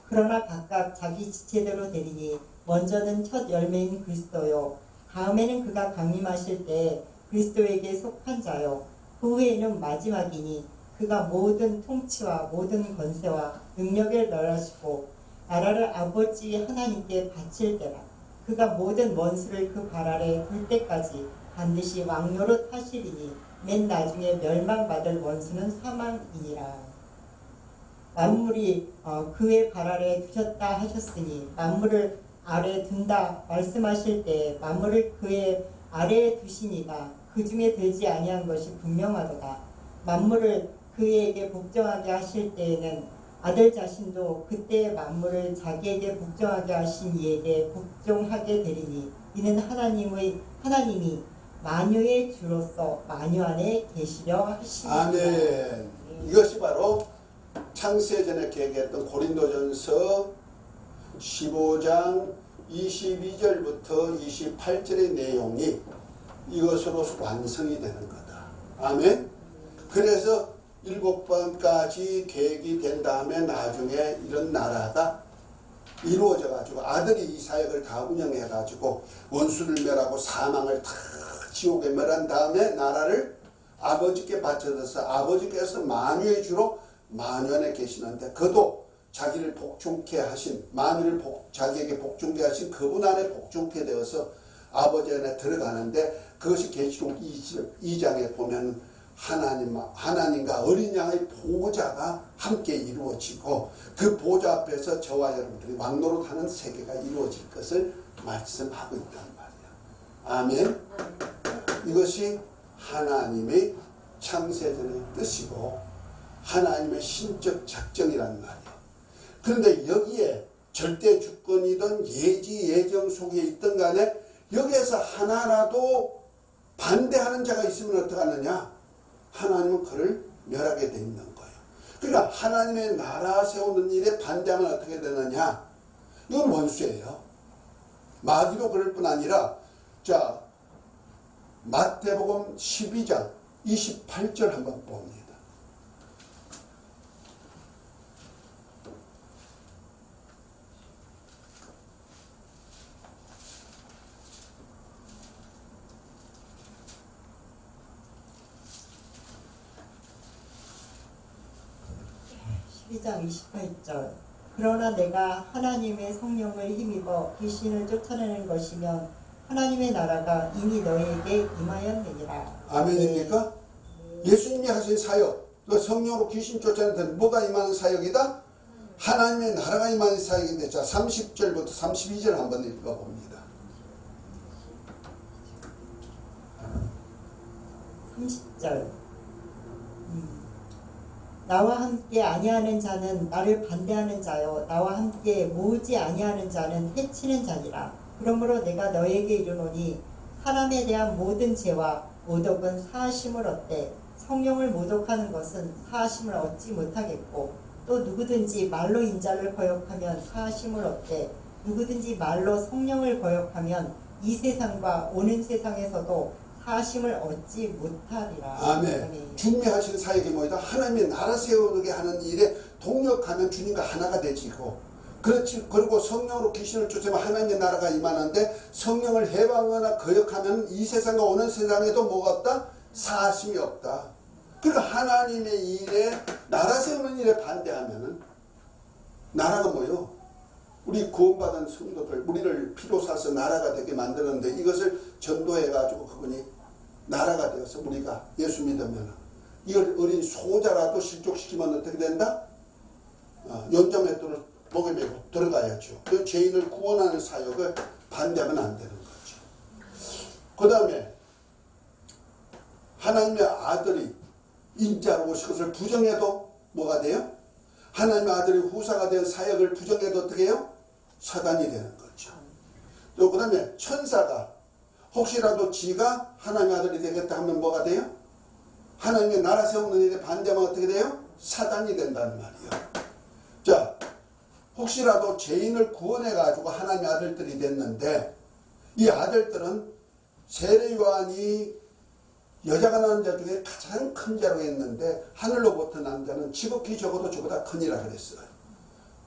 그러나 각각 자기 지체대로 되리니 먼저는 첫 열매인 그리스도요, 다음에는 그가 강림하실 때 그리스도에게 속한 자요, 그 후에는 마지막이니 그가 모든 통치와 모든 권세와 능력을 멸하시고 나라를 아버지 하나님께 바칠 때라. 그가 모든 원수를 그 발 아래 둘 때까지 반드시 왕노로 타시리니 맨 나중에 멸망받을 원수는 사망이니라. 만물이 그의 발 아래 두셨다 하셨으니 만물을 아래 둔다 말씀하실 때 만물을 그의 아래에 두시니가 그 중에 들지 아니한 것이 분명하도다. 만물을 그에게 복종하게 하실 때에는 아들 자신도 그때 만물을 자기에게 복종하게 하신 이에게 복종하게 되리니 이는 하나님이 만유의 주로서 만유 안에 계시려 하시니라. 아멘. 이것이 바로 창세전에 얘기했던 고린도전서 15장 22절부터 28절의 내용이 이것으로 완성이 되는 거다. 아멘. 그래서 7번까지 계획이 된 다음에 나중에 이런 나라가 이루어져 가지고 아들이 이 사역을 다 운영해 가지고 원수를 멸하고 사망을 다 지옥에 멸한 다음에 나라를 아버지께 바쳐서 아버지께서 만유의 주로 만유 안에 계시는데, 그도 자기를 복종케 하신 만유를 자기에게 복종케 하신 그분 안에 복종케 되어서 아버지 안에 들어가는데, 그것이 계시록 2장에 보면 하나님과 어린 양의 보좌가 함께 이루어지고 그 보좌 앞에서 저와 여러분들이 왕노릇하는 세계가 이루어질 것을 말씀하고 있단 말이야. 아멘. 이것이 하나님의 창세전의 뜻이고 하나님의 신적 작정이란 말이에요. 그런데 여기에 절대 주권이든 예지 예정 속에 있든 간에 여기에서 하나라도 반대하는 자가 있으면 어떡하느냐? 하나님은 그를 멸하게 돼 있는 거예요. 그러니까 하나님의 나라 세우는 일에 반대하면 어떻게 되느냐? 이건 원수예요. 마귀도 그럴 뿐 아니라, 자, 마태복음 12장 28절 한번 봅니다. 장 28절 그러나 내가 하나님의 성령을 힘입어 귀신을 쫓아내는 것이면 하나님의 나라가 이미 너희에게 임하였느니라. 아멘입니까? 예수님이 하신 사역, 성령으로 귀신 쫓아내는 데는 뭐가 임하는 사역이다? 하나님의 나라가 임하는 사역인데, 자 30절부터 32절 한번 읽어봅니다. 30절 나와 함께 아니하는 자는 나를 반대하는 자요, 나와 함께 모으지 아니하는 자는 해치는 자니라. 그러므로 내가 너에게 이르노니 사람에 대한 모든 죄와 모독은 사하심을 얻되 성령을 모독하는 것은 사하심을 얻지 못하겠고, 또 누구든지 말로 인자를 거역하면 사하심을 얻되 누구든지 말로 성령을 거역하면 이 세상과 오는 세상에서도 사심을 얻지 못하리라. 아멘. 주님이 하신 사역이 뭐다? 하나님의 나라 세우게 하는 일에 동력하면 주님과 하나가 되지고, 그렇지. 그리고 성령으로 귀신을 쫓으면 하나님의 나라가 임하는데, 성령을 해방하거나 거역하면 이 세상과 오는 세상에도 뭐가 없다? 사심이 없다. 그러니까 하나님의 일에 나라 세우는 일에 반대하면은 나라가 뭐요? 우리 구원받은 성도들 우리를 피로 사서 나라가 되게 만드는데 이것을 전도해가지고 그분이 나라가 되어서 우리가 예수 믿으면 이걸 어린 소자라도 실족시키면 어떻게 된다? 연자맷돌을 목에 메고 들어가야죠. 그 죄인을 구원하는 사역을 반대하면 안 되는 거죠. 그 다음에 하나님의 아들이 인자로 오신 것을 부정해도 뭐가 돼요? 하나님의 아들이 후사가 된 사역을 부정해도 어떻게 해요? 사단이 되는 거죠. 또 그 다음에 천사가 혹시라도 지가 하나님의 아들이 되겠다 하면 뭐가 돼요? 하나님의 나라 세우는 일에 반대하면 어떻게 돼요? 사단이 된다는 말이에요. 자, 혹시라도 죄인을 구원해가지고 하나님의 아들들이 됐는데 이 아들들은 세례 요한이 여자가 낳은 자 중에 가장 큰 자로 했는데 하늘로부터 난 자는 지극히 적어도 저보다 크니라 그랬어요.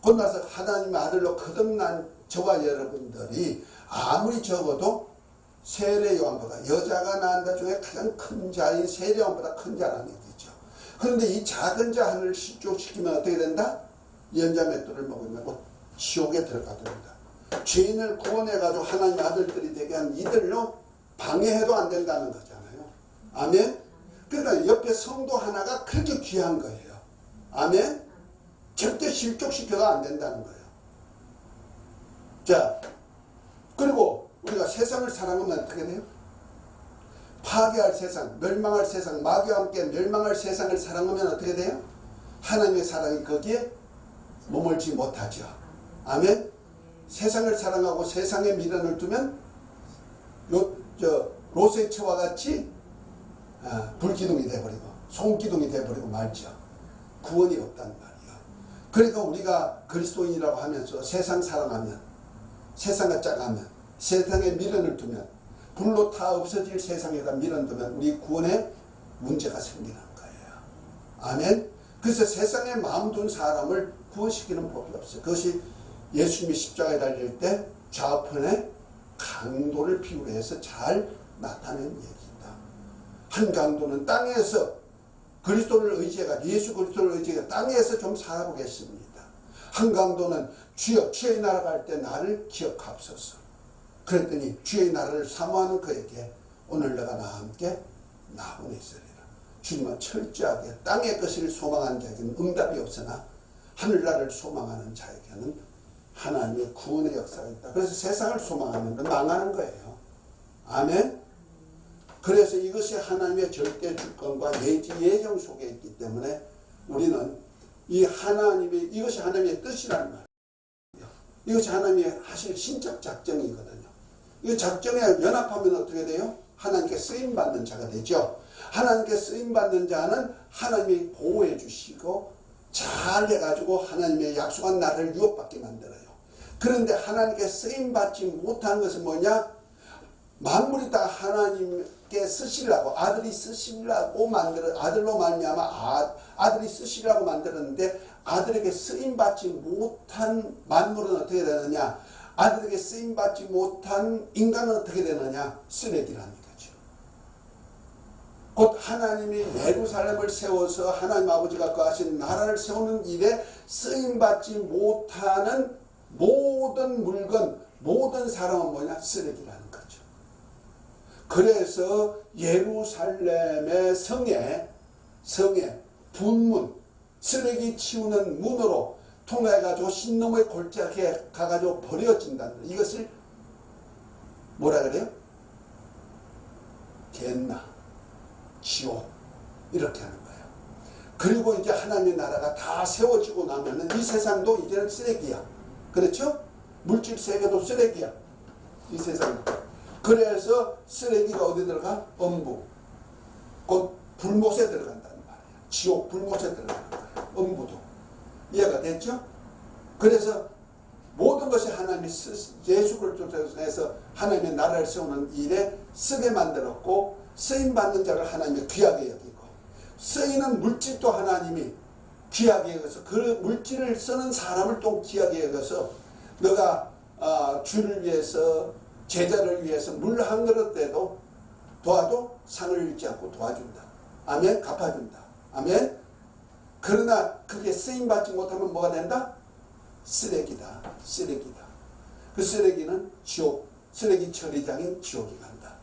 곧나서 하나님의 아들로 거듭난 저와 여러분들이 아무리 적어도 세례 요한보다 여자가 낳은 자 중에 가장 큰 자인 세례 요한보다 큰 자라는 얘기죠. 그런데 이 작은 자 하나를 실족시키면 어떻게 된다? 연자맷돌을 먹으면 지옥에 들어가버린다. 죄인을 구원해가지고 하나님의 아들들이 되게 한 이들로 방해해도 안 된다는 거잖아요. 아멘? 그러니까 옆에 성도 하나가 그렇게 귀한 거예요. 아멘? 절대 실족시켜가 안 된다는 거예요. 자, 그리고 우리가 세상을 사랑하면 어떻게 돼요? 파괴할 세상, 멸망할 세상, 마귀와 함께 멸망할 세상을 사랑하면 어떻게 돼요? 하나님의 사랑이 거기에 머물지 못하죠. 아멘? 세상을 사랑하고 세상에 미련을 두면 롯의 처와 같이 불기둥이 돼버리고 송기둥이 돼버리고 말죠. 구원이 없단 말이에요. 그러니까 우리가 그리스도인이라고 하면서 세상 사랑하면, 세상과 짝하면, 세상에 미련을 두면, 불로 다 없어질 세상에다 미련 두면 우리 구원에 문제가 생기는 거예요. 아멘? 그래서 세상에 마음 둔 사람을 구원시키는 법이 없어요. 그것이 예수님이 십자가에 달릴 때 좌우편에 강도를 비유로 해서 잘 나타낸 얘기다. 한 강도는 땅에서 그리스도를 의지해가 예수 그리스도를 의지해가 땅에서 좀 살아보겠습니다. 한 강도는 주여 주의 나라 갈 때 나를 기억하옵소서. 그랬더니 주의 나라를 사모하는 그에게 오늘 내가 나와 함께 나보내시리라. 주님은 철저하게 땅의 것을 소망하는 자에게는 응답이 없으나 하늘나라를 소망하는 자에게는 하나님의 구원의 역사가 있다. 그래서 세상을 소망하면 망하는 거예요. 아멘? 그래서 이것이 하나님의 절대 주권과 예정 속에 있기 때문에 우리는 이것이 하나님의 뜻이라는 말이에요. 이것이 하나님의 하실 신적 작정이거든요. 이 작정에 연합하면 어떻게 돼요? 하나님께 쓰임받는 자가 되죠. 하나님께 쓰임받는 자는 하나님이 보호해 주시고 잘 해가지고 하나님의 약속한 나라를 유업받게 만들어요. 그런데 하나님께 쓰임받지 못한 것은 뭐냐? 만물이 다 하나님께 쓰시려고 아들이 쓰시려고 아들로 말미암아 아들이 쓰시려고 만들었는데 아들에게 쓰임받지 못한 만물은 어떻게 되느냐? 아들에게 쓰임받지 못한 인간은 어떻게 되느냐? 쓰레기라는 거죠. 곧 하나님이 예루살렘을 세워서 하나님 아버지가 거하신 나라를 세우는 일에 쓰임받지 못하는 모든 물건, 모든 사람은 뭐냐? 쓰레기라는 거죠. 그래서 예루살렘의 성에 분문, 쓰레기 치우는 문으로 통해가지고 신놈의 골짜기에 가가지고 버려진다는 거예요. 이것을 뭐라 그래요? 겟나, 지옥 이렇게 하는 거예요. 그리고 이제 하나님의 나라가 다 세워지고 나면은 이 세상도 이제는 쓰레기야. 그렇죠? 물질 세계도 쓰레기야. 이 세상. 그래서 쓰레기가 어디 들어가? 엄부. 곧 불못에 들어간다는 말이에요. 지옥 불못에 들어가는 거예요. 엄부도. 이해가 됐죠? 그래서 모든 것이 하나님이 예수 그리스도를 통해서 하나님의 나라를 세우는 일에 쓰게 만들었고 쓰임받는 자를 하나님이 귀하게 여기고 쓰이는 물질도 하나님이 귀하게 여겨서 그 물질을 쓰는 사람을 또 귀하게 여겨서 너가 주를 위해서 제자를 위해서 물 한 그릇 때도 도와도 상을 잃지 않고 도와준다. 아멘. 갚아준다. 아멘. 그러나 그게 쓰임받지 못하면 뭐가 된다? 쓰레기다. 쓰레기다. 그 쓰레기는 지옥, 쓰레기 처리장인 지옥에 간다.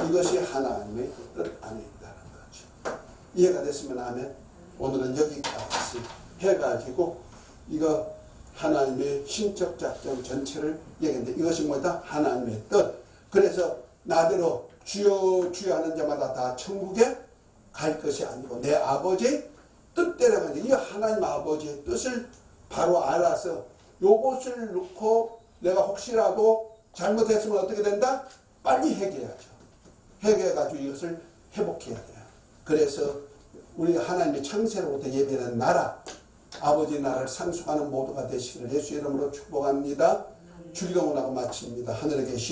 이것이 하나님의 뜻 안에 있다는 거죠. 이해가 됐으면 아멘. 오늘은 여기까지 해가지고 이거 하나님의 신적 작전 전체를 얘기했는데 이것이 뭐다? 하나님의 뜻. 그래서 나더러 주여 주여 하는 자마다 다 천국에 갈 것이 아니고 내 아버지의 뜻대로 가는 이 하나님 아버지의 뜻을 바로 알아서 요것을 놓고 내가 혹시라도 잘못했으면 어떻게 된다? 빨리 회개해야죠. 회개해가지고 이것을 회복해야 돼요. 그래서 우리가 하나님의 창세로부터 예배하는 나라, 아버지 나라를 상속하는 모두가 되시기를 예수 이름으로 축복합니다. 주기도문하고 마칩니다. 하늘에 계신